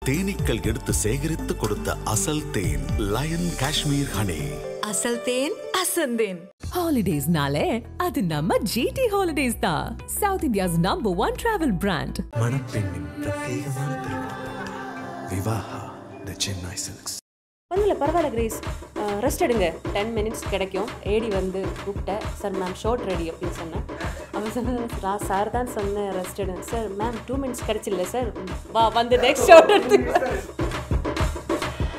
தேனீக்கள் எடுத்து சேகரித்து கொடுத்த அசல் தேன் லயன் காஷ்மீர் ஹனி. அசல் தேன் அசந்தேன். Holidays naale adu namma GT Holidays da. South India's #1 travel brand. மணப்பெண்ணின் பிரத்யேகமான திருமணம் விவாஹா தி சென்னை சில்க்ஸ். பரவாயில்ல கிரேஸ், ரெஸ்ட் எடுங்க, 10 minutes கிடைக்கும். ஏடி வந்து கூப்பிட்டேன், சார் மேம் ஷார்ட் ரெடி அப்படின்னு சொன்னேன். அவன் சொன்ன சார் தான் சொன்னேன் ரெஸ்ட் எடுங்க. சார் மேம் 2 minutes கிடைச்சில்ல சார், வா வந்து நெக்ஸ்ட் ஷார்ட் எடுத்துக்கலாம்.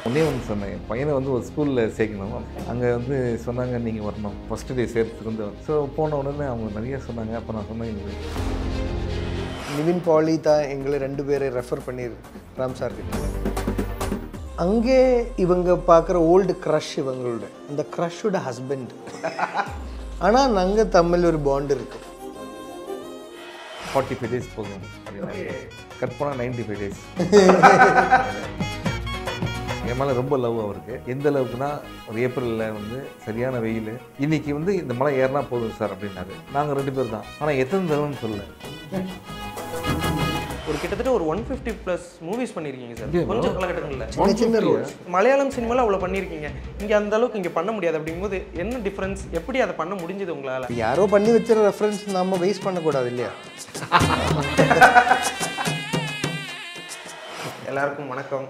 ஒன்றே ஒன்று சொன்னேன், என் பையனை வந்து ஒரு ஸ்கூலில் சேர்க்கணும். அங்கே வந்து சொன்னாங்க நீங்கள் வரணும் ஃபஸ்ட்டு டே சேர்த்துக்கு வந்து. ஸோ போன உடனே அவங்க நிறைய சொன்னாங்க. அப்போ நான் சொன்னேன், நிவின் பாலி தான் எங்களை 2 பேரை ரெஃபர் பண்ணி ராம் சார் கிட்ட. அங்கே இவங்க பார்க்குற ஓல்டு க்ரஷ், இவங்களோட அந்த க்ரஷோட ஹஸ்பண்ட். ஆனால் நாங்கள் தமிழ் ஒரு பாண்ட் இருக்கு. 45 days போதும் அப்படின்னா கற்பனா 95 days. என் மேலே ரொம்ப லவ் அவருக்கு. எந்த அளவுக்குன்னா, ஒரு ஏப்ரலில் வந்து சரியான வெயில், இன்றைக்கி வந்து இந்த மலை ஏறினா போதும் சார் அப்படின்னாரு. நாங்கள் 2 பேர் தான். ஆனால் எத்தனை தடவைன்னு சொல்லலை. ஒரு கிட்டத்தட்ட ஒரு 150+ மூவிஸ் பண்ணியிருக்கீங்க சார் கொஞ்சம் காலகட்டங்களில். சின்ன ரோல் மலையாளம் சினிமாவில் அவ்வளோ பண்ணியிருக்கீங்க. இங்கே அந்த அளவுக்கு இங்கே பண்ண முடியாது. அப்படிங்கும்போது என்ன டிஃப்ரென்ஸ், எப்படி அதை பண்ண முடிஞ்சது உங்களால்? யாரோ பண்ணி வச்சுற ரெஃபரன்ஸ் நம்ம வேஸ்ட் பண்ணக்கூடாது இல்லையா? எல்லாருக்கும் வணக்கம்.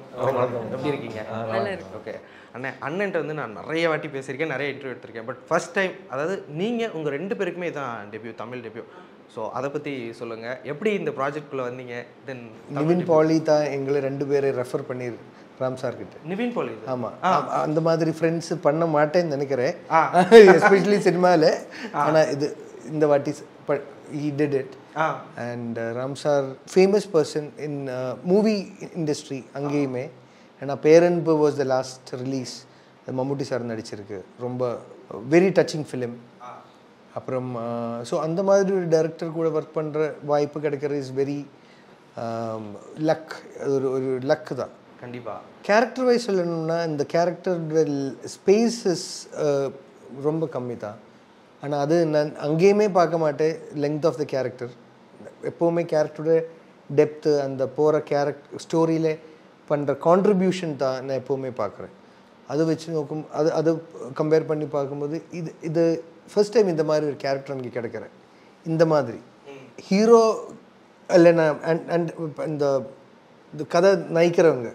எப்படி இருக்கீங்க? நல்லா இருக்கு. ஓகே அண்ணன்ட்ட வந்து நான் நிறைய வாட்டி பேசியிருக்கேன், நிறைய இன்டர்வியூ எடுத்திருக்கேன். பட் ஃபர்ஸ்ட் டைம், அதாவது நீங்கள் உங்கள் 2 பேருக்குமே தான் டெபியூ, தமிழ் டெபியூ. ஸோ அதை பற்றி சொல்லுங்கள், எப்படி இந்த ப்ராஜெக்ட்குள்ளே வந்தீங்க? தென் நிவின் பாலி தான் எங்களை 2 பேரை ரெஃபர் பண்ணி ராம் சார் கிட்ட. நிவின் பாலி? ஆமாம், அந்த மாதிரி ஃப்ரெண்ட்ஸ் பண்ண மாட்டேன்னு நினைக்கிறேன், எஸ்பெஷலி சினிமாவில். ஆனால் இந்த வாட்டி he did it. And Ram sir, famous person in movie industry அங்கேயுமே. ஏன்னா பேரன்பு was the last release, Mammootty sir நடிச்சிருக்கு. ரொம்ப வெரி டச்சிங் ஃபிலிம். அப்புறம் ஸோ அந்த மாதிரி ஒரு டைரக்டர் கூட ஒர்க் பண்ணுற வாய்ப்பு கிடைக்கிறது இஸ் வெரி லக். ஒரு லக்கு தான் கண்டிப்பாக. கேரக்டர் வைஸ் சொல்லணும்னா, இந்த கேரக்டர் ஸ்பேஸஸ் ரொம்ப கம்மி தான். ஆனால் அது நான் அங்கேயுமே பார்க்க மாட்டேன். லெங்த் ஆஃப் த கேரக்டர் எப்போவுமே கேரக்டரோட டெப்த்து, அந்த போகிற ஸ்டோரியில் பண்ணுற கான்ட்ரிபியூஷன் தான் நான் எப்போவுமே பார்க்குறேன். அதை வச்சு நோக்கும், அது கம்பேர் பண்ணி பார்க்கும்போது இது ஃபர்ஸ்ட் டைம் இந்த மாதிரி ஒரு கேரக்டர் எனக்கு கிடைக்கிறேன். இந்த மாதிரி ஹீரோ இல்லைன்னா அண்ட் இந்த கதை நயிக்கிறவங்க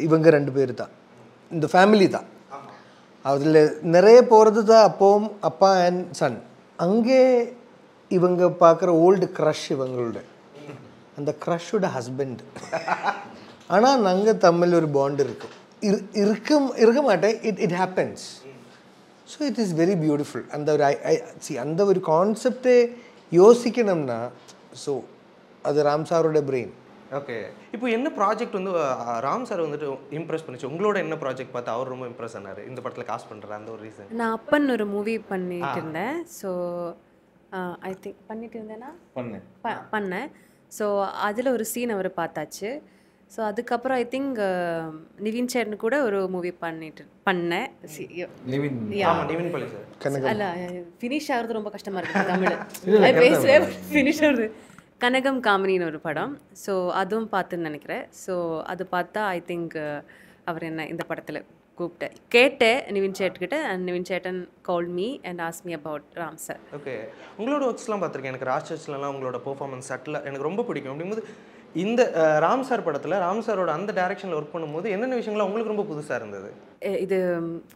இவங்க 2 பேர் தான், இந்த ஃபேமிலி தான். அதில் நிறைய போகிறது தான் அப்பவும் அப்பா அண்ட் சன். அங்கே இவங்க பார்க்குற ஓல்டு க்ரஷ், இவங்களோட அந்த க்ரஷோட ஹஸ்பண்ட். ஆனால் நாங்கள் தமிழ் ஒரு பாண்ட் இருக்க மாட்டேன். It happens. So it is very beautiful. அந்த ஒரு கான்செப்டே யோசிக்கணும்னா, ஸோ அது ராம் சாரோட பிரெயின். ஓகே, இப்போ என்ன ப்ராஜெக்ட் வந்து ராம் சார் வந்துட்டு இம்ப்ரெஸ் பண்ணிச்சு? உங்களோட என்ன ப்ராஜெக்ட் பார்த்து அவர் ரொம்ப இம்ப்ரெஸ் ஆனார், இந்த படத்தில் காஸ்ட் பண்ணுற அந்த ஒரு ரீசன்? நான் அப்பன் ஒரு மூவி பண்ணிட்டு இருந்தேன். ஸோ ஐ திங்க் பண்ணிட்டு இருந்தேன்னா பண்ணேன். ஸோ அதில் ஒரு சீன் அவர் பார்த்தாச்சு. ஸோ அதுக்கப்புறம் ஐ திங்க் நிவின் சேர்னு கூட ஒரு மூவி பண்ணேன். நிவின் பாலி சார். அல்ல, ஃபினிஷ் ஆகிறது ரொம்ப கஷ்டமாக இருக்குது தமிழ் பேசுகிறேன். ஃபினிஷ் ஆகுது. கனகம் காமினின்னு ஒரு படம். ஸோ அதுவும் பார்த்துன்னு நினைக்கிறேன். ஸோ அது பார்த்தா ஐ திங்க் அவர் என்ன இந்த படத்தில் கேட்டேன் நிவின் சேட்கிட்ட. And Nivin chettan call me and ask me about Ram sir. Okay, உங்களோட ஒர்க்ஸ்லாம் பார்த்துருக்கேன். எனக்கு ராட்சஸ்லாம் உங்களோட பெர்ஃபார்மன்ஸ் சட்டில் எனக்கு ரொம்ப பிடிக்கும். அப்படிங்கும்போது இந்த ராம் சார் படத்தில் ராம் சாரோட அந்த டைரக்ஷனில் ஒர்க் பண்ணும்போது என்னென்ன விஷயங்கள்லாம் உங்களுக்கு ரொம்ப புதுசாக இருந்தது? இது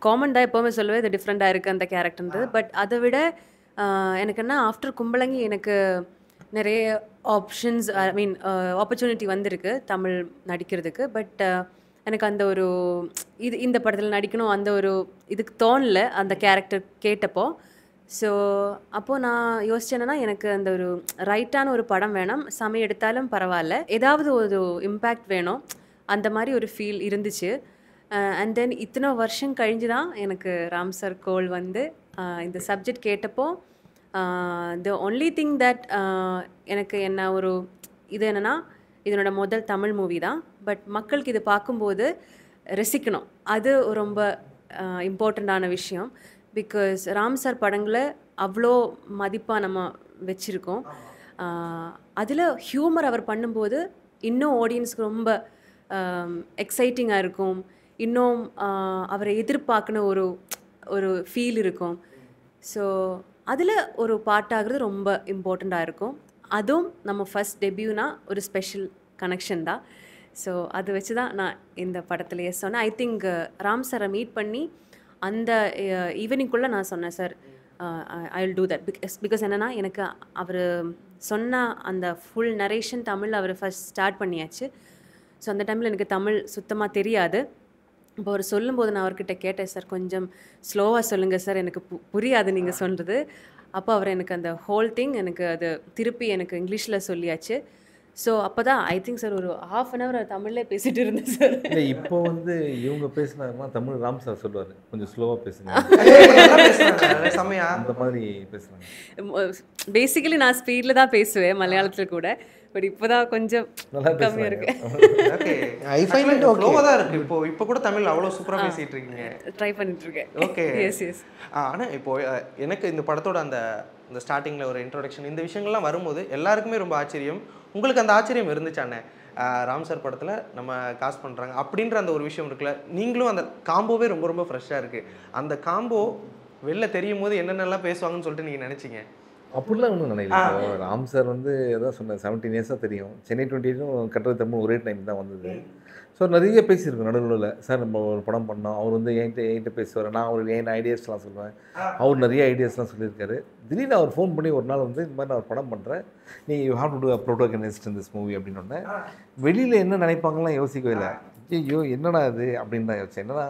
காமன் தான், எப்போவுமே சொல்லுவேன் இது டிஃப்ரெண்ட்டாக இருக்குது அந்த கேரக்டர்ன்றது. பட் அதை விட எனக்கு என்ன, ஆஃப்டர் கும்பலங்கி எனக்கு நிறைய ஆப்ஷன்ஸ், ஐ மீன் ஆப்பர்ச்சுனிட்டி வந்திருக்கு தமிழ் நடிக்கிறதுக்கு. பட் எனக்கு அந்த ஒரு இந்த படத்தில் நடிக்கணும் அந்த ஒரு இதுக்கு தோணல அந்த கேரக்டர் கேட்டப்போ. ஸோ அப்போது நான் யோசிச்சேன்னா, எனக்கு அந்த ஒரு ரைட்டான ஒரு படம் வேணும், சமயம் எடுத்தாலும் பரவாயில்ல, ஏதாவது ஒரு இம்பேக்ட் வேணும், அந்த மாதிரி ஒரு ஃபீல் இருந்துச்சு. அண்ட் தென் இத்தனை வருஷம் கழிஞ்சு தான் எனக்கு ராம் சார் கோல் வந்து இந்த சப்ஜெக்ட் கேட்டப்போ த ஒன்லி திங் தட் எனக்கு என்ன ஒரு இது என்னென்னா, இதனோட முதல் தமிழ் மூவி தான். பட் மக்களுக்கு இது பார்க்கும்போது ரசிக்கணும், அது ரொம்ப இம்பார்ட்டண்ட்டான விஷயம். பிகாஸ் ராம் சார் படங்களை அவ்வளோ மதிப்பாக நம்ம வச்சுருக்கோம். அதில் ஹியூமர் அவர் பண்ணும்போது இன்னும் ஆடியன்ஸ்க்கு ரொம்ப எக்ஸைட்டிங்காக இருக்கும். இன்னும் அவரை எதிர்பார்க்குன ஒரு ஒரு ஃபீல் இருக்கும். ஸோ அதில் ஒரு பார்ட்டாகிறது ரொம்ப இம்பார்ட்டண்ட்டாக இருக்கும். அதுவும் நம்ம ஃபஸ்ட் டெபியூனா ஒரு ஸ்பெஷல் கனெக்ஷன் தான். ஸோ அது வச்சு தான் நான் இந்த படத்துலையே சொன்னேன். ஐ திங்க் ராம் சாரை மீட் பண்ணி அந்த ஈவினிங்குள்ளே நான் சொன்னேன், sir I will do that. Because என்னென்னா எனக்கு அவர் சொன்ன அந்த ஃபுல் நரேஷன் தமிழ் அவர் ஃபஸ்ட் ஸ்டார்ட் பண்ணியாச்சு. ஸோ அந்த டைமில் எனக்கு தமிழ் சுத்தமாக தெரியாது. இப்போ அவர் சொல்லும்போது நான் அவர்கிட்ட கேட்டேன், சார் கொஞ்சம் ஸ்லோவாக சொல்லுங்கள் சார், எனக்கு புரியாது நீங்கள் சொல்கிறது. அப்போ அவர் எனக்கு அந்த ஹோல் திங் எனக்கு அது திருப்பி எனக்கு இங்கிலீஷில் சொல்லியாச்சு. ஸோ அப்போ தான் ஐ திங்க் சார் ஒரு ½ அன் ஹவர் தமிழ்லே பேசிகிட்டு இருந்தேன் சார். இல்லை இப்போ வந்து இவங்க பேசினாங்கன்னா தமிழ் ராம் சார் சொல்லுவார், கொஞ்சம் ஸ்லோவாக பேசுங்க செம்மையா அந்த மாதிரி பேசுகிறாங்க. பேசிக்கலி நான் ஸ்பீடில் தான் பேசுவேன் மலையாளத்தில் கூட. பட் இப்போ தான் கொஞ்சம் நல்லா கம்மியாக இருக்கு. Okay, I find it okay. ஸ்லோவாக தான் இருக்குது. இப்போ கூட தமிழ் அவ்வளோ சூப்பராக பேசிகிட்டு இருக்கீங்க. ட்ரை பண்ணிட்டுருக்கேன். Okay, yes yes. ஆனால் இப்போது எனக்கு இந்த படத்தோட அந்த ஸ்டார்டிங்கில் ஒரு இன்ட்ரோடக்ஷன் இந்த விஷயங்கள்லாம் வரும்போது எல்லாருக்குமே ரொம்ப ஆச்சரியம். உங்களுக்கு அந்த ஆச்சரியம் இருந்துச்சானே? ராம் சார் படத்தில் நம்ம காஸ்ட் பண்ணுறாங்க அப்படின்ற அந்த ஒரு விஷயம் இருக்குல்ல, நீங்களும் அந்த காம்போவே ரொம்ப ரொம்ப ஃப்ரெஷ்ஷாக இருக்குது. அந்த காம்போ வெளில தெரியும் போது என்னென்னலாம் பேசுவாங்கன்னு சொல்லிட்டு நீங்கள் நினச்சிங்க? அப்படிலாம் ஒன்றும் நினைக்கல. ராம் சார் வந்து எதாவது சொன்னேன், 17 இயர்ஸாக தெரியும். சென்னை 28 கட்டுறது தமிழ் ஒரே டைம் தான் வந்தது. ஸோ நிறைய பேசியிருக்கோம் நடுவில். சார் நம்ம ஒரு படம் பண்ணோம், அவர் வந்து என்கிட்ட பேசுவார், நான் அவருக்கு என் ஐடியாஸ்லாம் சொல்லுவேன், அவர் நிறைய ஐடியாஸ்லாம் சொல்லியிருக்காரு. திடீர்னு அவர் ஃபோன் பண்ணி ஒரு நாள் வந்து இந்த மாதிரி நான் ஒரு படம் பண்ணுறேன், நீ you have to do a protagonist in this movie அப்படின்னு. வெளியில் என்ன நினைப்பாங்கலாம் யோசிக்கவே இல்லை. ஐயோ என்னடா இது அப்படின்னு தான் யோசிச்சேன். என்னன்னா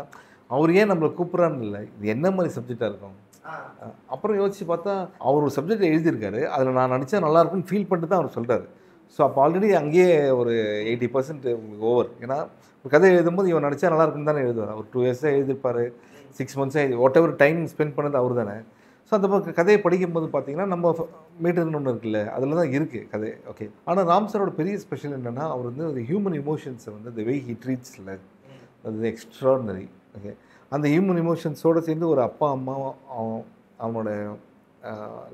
அவர் ஏன் நம்மளை கூப்பிட்றான்னு இல்லை, இது என்ன மாதிரி சப்ஜெக்டாக இருக்கும். அப்புறம் யோசிச்சு பார்த்தா அவர் ஒரு சப்ஜெக்ட் எழுதியிருக்காரு, அதில் நான் நடித்தா நல்லாயிருக்குன்னு ஃபீல் பண்ணிட்டு தான் அவர் சொல்கிறாரு. ஸோ அப்போ ஆல்ரெடி அங்கேயே ஒரு 80% உங்களுக்கு ஓவர். ஏன்னா ஒரு கதை எழுதும்போது இவன் நடித்தா நல்லாயிருக்குன்னு தானே எழுதுவார். அவர் 2 இயர்ஸாக எழுதியிருப்பார், 6 மந்த்ஸாக வாட் எவர் டைம் ஸ்பெண்ட் பண்ணது அவர் தானே. ஸோ அந்த கதையை படிக்கும்போது பார்த்தீங்கன்னா நம்ம மீட்டர்னு ஒன்று இருக்குல்ல, அதில் தான் இருக்குது கதை. ஓகே, ஆனால் ராம் சாரோட பெரிய ஸ்பெஷல் என்னென்னா அவர் வந்து ஒரு ஹியூமன் இமோஷன்ஸை வந்து த வே ஹி ட்ரீட்ஸில் அது எக்ஸ்ட்ராடினரி. ஓகே, அந்த ஹியூமன் இமோஷன்ஸோடு சேர்ந்து ஒரு அப்பா அம்மா அவனோட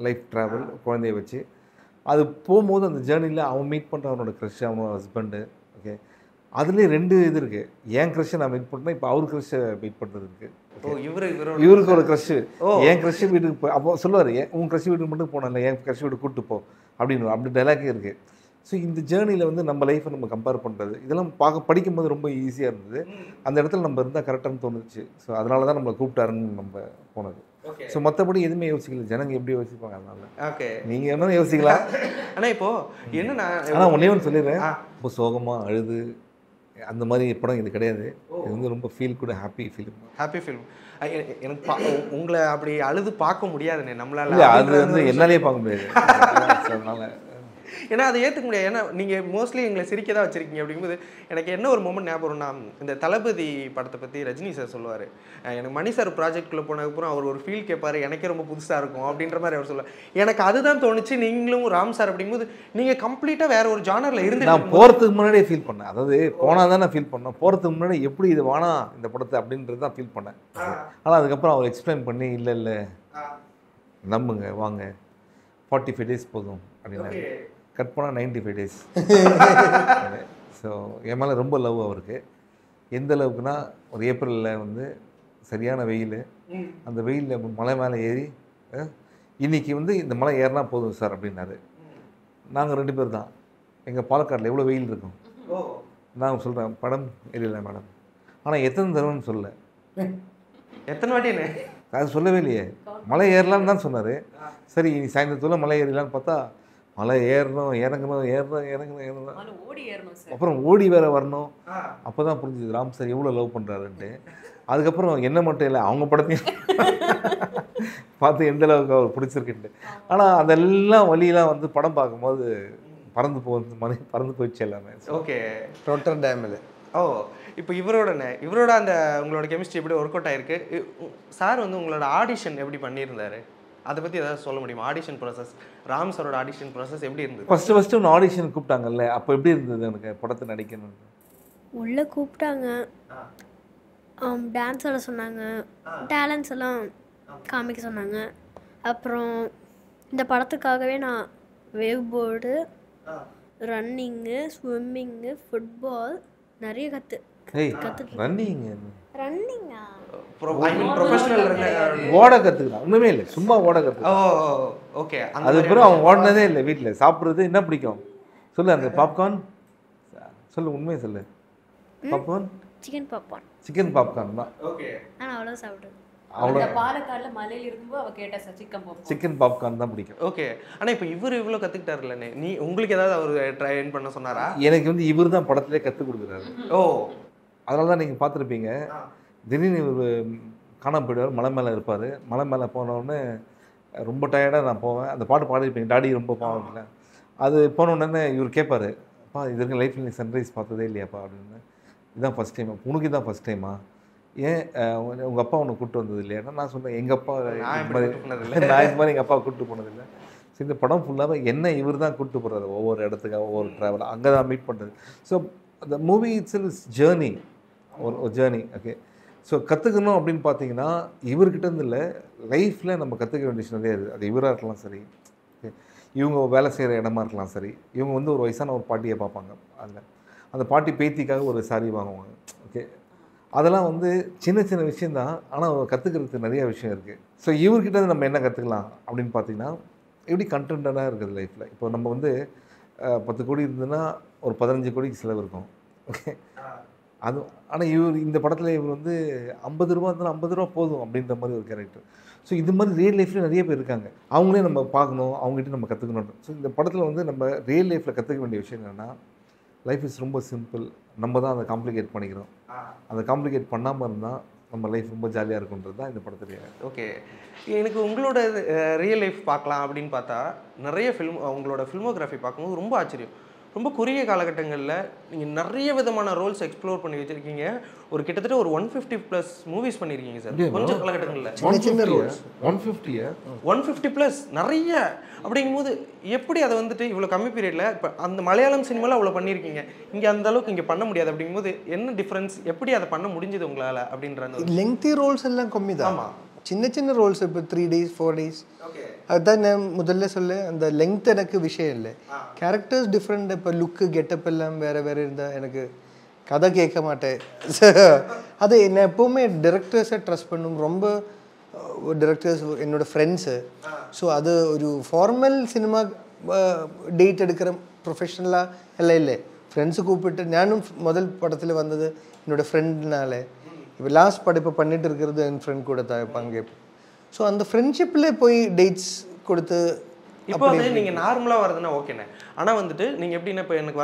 லைஃப் ட்ராவல் குழந்தைய வச்சு அது போகும்போது அந்த ஜேர்னியில் அவன் மீட் பண்ணுற அவனோட க்ரஷ், அவனோட ஹஸ்பண்டு. ஓகே, அதுலேயே 2 இது இருக்குது. என் க்ரஷ்ஷை நான் மீட் பண்ணுறேன், இப்போ அவர் க்ரஷ்ஷை மீட் பண்ணுறது இருக்குது. இவருக்கு ஒரு க்ரஷ்ஷு, என் க்ரஷ்ஷு வீட்டுக்கு போய் அப்போ சொல்லுவார், உன் க்ரஷ் வீட்டுக்கு மட்டும் போனல, என் க்ரஷ் வீட்டுக்கு கூப்பிட்டு போ அப்படின்னு அப்படி டைலாக்கே இருக்குது. ஸோ இந்த ஜேர்னியில் வந்து நம்ம லைஃப்பை நம்ம கம்பேர் பண்ணுறது இதெல்லாம் படிக்கும்போது ரொம்ப ஈஸியாக இருந்தது. அந்த இடத்துல நம்ம இருந்தால் கரெக்டானு தோணுச்சு. ஸோ அதனால தான் நம்மளை கூப்பிட்டாருன்னு நம்ம போனது. ஸோ மற்றபடி எதுவுமே யோசிக்கல, ஜனங்க எப்படி யோசிப்பாங்க அதனால. ஓகே, நீங்கள் என்ன யோசிக்கலாம். ஆனால் இப்போது என்னன்னா, ஆனால் ஒன்றே ஒன்று சொல்லிடுறேன், ரொம்ப சோகமாக அழுது அந்த மாதிரி படம் இது கிடையாது. இது வந்து ரொம்ப ஃபீல் கூட ஹாப்பி ஃபிலிம். எனக்கு உங்களை அப்படி அழுது பார்க்க முடியாதுண்ணே நம்மளால. அது வந்து என்னாலே பார்க்க முடியாது. அதனால ஏன்னா அதை ஏற்றுக்க முடியாது. ஏன்னா நீங்கள் மோஸ்ட்லி எங்களை சிரிக்க தான் வச்சுருக்கீங்க. அப்படிங்கும்போது எனக்கு என்ன ஒரு மொமெண்ட் ஞாபகம் வரும்னா, இந்த தளபதி படத்தை பற்றி ரஜினி சார் சொல்லுவார், எனக்கு மணி சார் ப்ராஜெக்ட்குள்ளே போனதுக்கப்புறம் அவர் ஒரு ஃபீல் கேட்பார், எனக்கே ரொம்ப புதுசாக இருக்கும் அப்படின்ற மாதிரி அவர் சொல்லுவார். எனக்கு அதுதான் தோணுச்சு. நீங்களும் ராம் சார் அப்படிங்கும்போது நீங்கள் கம்ப்ளீட்டாக வேறு ஒரு ஜானரில் இருந்து நான் போகிறதுக்கு முன்னாடியே ஃபீல் பண்ணேன். அதாவது போனால் தான் நான் ஃபீல் பண்ணேன், போகிறதுக்கு முன்னாடி எப்படி இது வேணாம் இந்த படத்தை அப்படின்றது தான் ஃபீல் பண்ணேன். ஆனால் அதுக்கப்புறம் அவர் எக்ஸ்பிளைன் பண்ணி இல்லை நம்புங்க வாங்க 45 days போதும் அப்படின்னா கட் பண்ணால் 95 days. ஸோ என் மேலே ரொம்ப லவ் அவருக்கு. எந்த அளவுக்குன்னா, ஒரு ஏப்ரலில் வந்து சரியான வெயில், அந்த வெயிலில் மலை மேலே ஏறி இன்றைக்கி வந்து இந்த மலை ஏறினா போதும் சார் அப்படின்னாரு. நாங்கள் 2 பேர் தான். எங்கள் பாலக்காட்டில் எவ்வளோ வெயில் இருக்கும். நான் சொல்கிறேன் படம் ஏறிடல மேடம், ஆனால் எத்தனை தடவைன்னு சொல்ல, எத்தனை வாட்டி என்ன அது சொல்லவே இல்லையே. மலை ஏறலான்னு தான் சொன்னார். சரி நீ சாயந்தரத்தில் மலை ஏறலான்னு பார்த்தா மலை ஏறணும் இறங்கணும் அப்புறம் ஓடி வேற வரணும். அப்போ தான் புரிஞ்சுது ராம் சார் எவ்வளோ லவ் பண்ணுறாருன்ட்டு. அதுக்கப்புறம் என்ன மட்டும் இல்லை, அவங்க படத்தையும் பார்த்து எந்த அளவுக்கு அவர் பிடிச்சிருக்குன்ட்டு. ஆனால் அதெல்லாம் வழியெல்லாம் வந்து படம் பார்க்கும்போது பறந்து போயிடுச்சு எல்லாமே. ஓகே, ரோட்டர் டேமில். இப்போ இவரோட அந்த உங்களோட கெமிஸ்ட்ரி எப்படி ஒர்க் அவுட் ஆகிருக்கு? சார் வந்து உங்களோட ஆடிஷன் எப்படி பண்ணியிருந்தாரு, அதை பற்றி ஏதாவது சொல்ல முடியுமா? ஆடிஷன் ப்ராசஸ், ராம் சாரோட ஆடிஷன் ப்ராசஸ் எப்படி இருந்தது? ஃபஸ்ட்டு ஒன்று ஆடிஷன் கூப்பிட்டாங்கல்ல, அப்போ எப்படி இருந்தது எனக்கு படத்தை நடிக்கணும்? உள்ளே கூப்பிட்டாங்க, டான்ஸ் ஆட சொன்னாங்க, டேலண்ட்ஸ் எல்லாம் காமிக்க சொன்னாங்க. அப்புறம் இந்த படத்துக்காகவே நான் wave board, running, swimming, football, நிறைய ஏய் ரன்னிங் ரன்னிங்கா ப்ரொஃபஷனல் ஓட கற்றுக்கலாம் ஒன்றுமே இல்லை சும்மா ஓட கற்றுக்கலாம். ஓகே அது பிறகு அவன் ஓடினதே இல்லை. வீட்டில் சாப்பிட்றது என்ன பிடிக்கும் சொல்லு? அந்த பாப்கார்ன் சொல்லு, உண்மையை சொல்லு. பாப்கார்ன் சிக்கன் பாப்கார்ன் தான். ஓகே ஆனால் அவ்வளோ சாப்பிடுவேன். அவ்வளோ பாலக்காடுல மலையில இருக்கும்போது அவ கேட்டா சிக்கன் பாப்கார்ன் தான் பிடிக்கும். ஓகே. ஆனால் இப்போ இவர் இவ்வளோ கற்றுக்கிட்டாருல்லண்ணே, நீ உங்களுக்கு ஏதாவது அவர் ட்ரைன் பண்ண சொன்னாரா? எனக்கு வந்து இவர் தான் படத்திலே கற்றுக் கொடுக்குறாரு. ஓ, அதனால தான் நீங்கள் பார்த்துருப்பீங்க. திடீர்னு இவர் காணாம போயிடுவார். மலை மேலே இருப்பார். மலை மேலே போனோடனே ரொம்ப டயர்டாக நான் போவேன். அந்த பாட்டு பாடிருப்பீங்க, டாடி ரொம்ப பாவம் இல்லை. அது போனோடனே இவர் கேட்பார், அப்பா இது வரைக்கும் லைஃப்பில் நீ சன்ரைஸ் பார்த்ததே இல்லையாப்பா அப்படின்னு. இதுதான் ஃபஸ்ட் டைமா? உனக்கு இதுதான் ஃபஸ்ட் டைமா? ஏன் உங்கள் அப்பா உன்னை கூப்பிட்டு வந்தது இல்லையா? நான் சொன்னேன் எங்கள் அப்பா நான் இது மாதிரி எங்கள் அப்பா கூப்பிட்டு போனதில்லை. ஸோ இந்த படம் ஃபுல்லாகவே என்ன இவர் தான் கூப்பிட்டு போகிறாரு ஒவ்வொரு இடத்துக்காக, ஒவ்வொரு ட்ராவல் அங்கே தான் மீட் பண்ணுறது. ஸோ அந்த மூவி இட்ஸ் இஸ் ஜேர்னி, ஒரு ஜேர்னி. ஓகே. ஸோ கற்றுக்கணும் அப்படின்னு பார்த்தீங்கன்னா இவர்கிட்ட இருந்து இல்லை, லைஃப்பில் நம்ம கற்றுக்க வேண்டிய விஷயம் நிறைய இருக்குது. அது இவராக இருக்கலாம் சரி, இவங்க வேலை செய்கிற இடமா இருக்கலாம் சரி, இவங்க வந்து ஒரு வயசான ஒரு பாட்டியை பார்ப்பாங்க, அதில் அந்த பாட்டி பேத்திக்காக ஒரு சாரி வாங்குவாங்க. ஓகே. அதெல்லாம் வந்து சின்ன சின்ன விஷயந்தான், ஆனால் கற்றுக்கிறதுக்கு நிறைய விஷயம் இருக்குது. ஸோ இவர்கிட்ட நம்ம என்ன கற்றுக்கலாம் அப்படின்னு பார்த்தீங்கன்னா, எப்படி கண்டென்ட்டாக இருக்குது லைஃப்பில். இப்போ நம்ம வந்து 10 கோடி இருந்ததுன்னா ஒரு 15 கோடிக்கு செலவு இருக்கும். ஓகே. அது ஆனால் இவர் இந்த படத்தில் இவர் வந்து 50 ரூபா இருந்தாலும் 50 ரூபா போதும் அப்படின்ற மாதிரி ஒரு கேரக்டர். ஸோ இது மாதிரி ரியல் லைஃப்பில் நிறைய பேர் இருக்காங்க, அவங்களே நம்ம பார்க்கணும், அவங்ககிட்ட நம்ம கற்றுக்கணும். ஸோ இந்த படத்தில் வந்து நம்ம ரியல் லைஃப்பில் கற்றுக்க வேண்டிய விஷயம் என்னென்னா, லைஃப் இஸ் ரொம்ப சிம்பிள். நம்ம தான் அதை காம்ப்ளிகேட் பண்ணிக்கிறோம். அதை காம்ப்ளிகேட் பண்ணாமல் இருந்தால் நம்ம லைஃப் ரொம்ப ஜாலியாக இருக்குன்றது தான் இந்த படத்துடைய. ஓகே. எனக்கு உங்களோட ரியல் லைஃப் பார்க்கலாம் அப்படின்னு பார்த்தா நிறைய உங்களோட ஃபில்மோகிராஃபி பார்க்கும்போது ரொம்ப ஆச்சரியம். ரொம்ப குறுகிய காலகட்டங்களில் நீங்கள் நிறைய விதமான ரோல்ஸ் எக்ஸ்ப்ளோர் பண்ணி வச்சுருக்கீங்க. ஒரு கிட்டத்தட்ட ஒரு 150+ மூவிஸ் பண்ணியிருக்கீங்க சார் கொஞ்சம் காலகட்டங்களில். 150+ நிறைய அப்படிங்கும்போது எப்படி அதை வந்துட்டு இவ்வளோ கம்மி பீரியடில் இப்போ அந்த மலையாளம் சினிமாவில் அவ்வளோ பண்ணியிருக்கீங்க, இங்கே அந்த அளவுக்கு இங்கே பண்ண முடியாது அப்படிங்கும்போது என்ன டிஃப்ரென்ஸ், எப்படி அதை பண்ண முடிஞ்சது உங்களால் அப்படின்ற? லெங்தி ரோல்ஸ் எல்லாம் கம்மி தான். ஆமாம், சின்ன சின்ன ரோல்ஸ். இப்போ 3 days 4 days. அதுதான் நான் முதல்ல சொல்ல, அந்த லெங்த் எனக்கு விஷயம் இல்லை. Characters different. இப்போ லுக்கு கெட்டப் எல்லாம் வேறு வேறு இருந்தால் எனக்கு கதை கேட்க மாட்டேன். அது என்ன எப்போவுமே டிரெக்டர்ஸை ட்ரஸ்ட் பண்ணும். ரொம்ப டிரெக்டர்ஸ் என்னோடய ஃப்ரெண்ட்ஸு. ஸோ அது ஒரு ஃபார்மல் சினிமா டேட் எடுக்கிற ப்ரொஃபஷ்னலாக எல்லாம் இல்லை. ஃப்ரெண்ட்ஸு கூப்பிட்டு, நானும் முதல் படத்தில் வந்தது என்னோடய ஃப்ரெண்ட்னால. இப்போ லாஸ்ட் படம் இப்போ பண்ணிட்டு இருக்கிறது என் ஃப்ரெண்ட் கூட தான் பங்கே. ஸோ அந்த ஃப்ரெண்ட்ஷிப்பில் போய் டேட்ஸ் கொடுத்து இப்போ வந்து நீங்கள் நார்மலாக வரதுன்னா ஓகேண்ணே. ஆனால் வந்துட்டு நீங்கள் எப்படின்னா இப்போ எனக்கு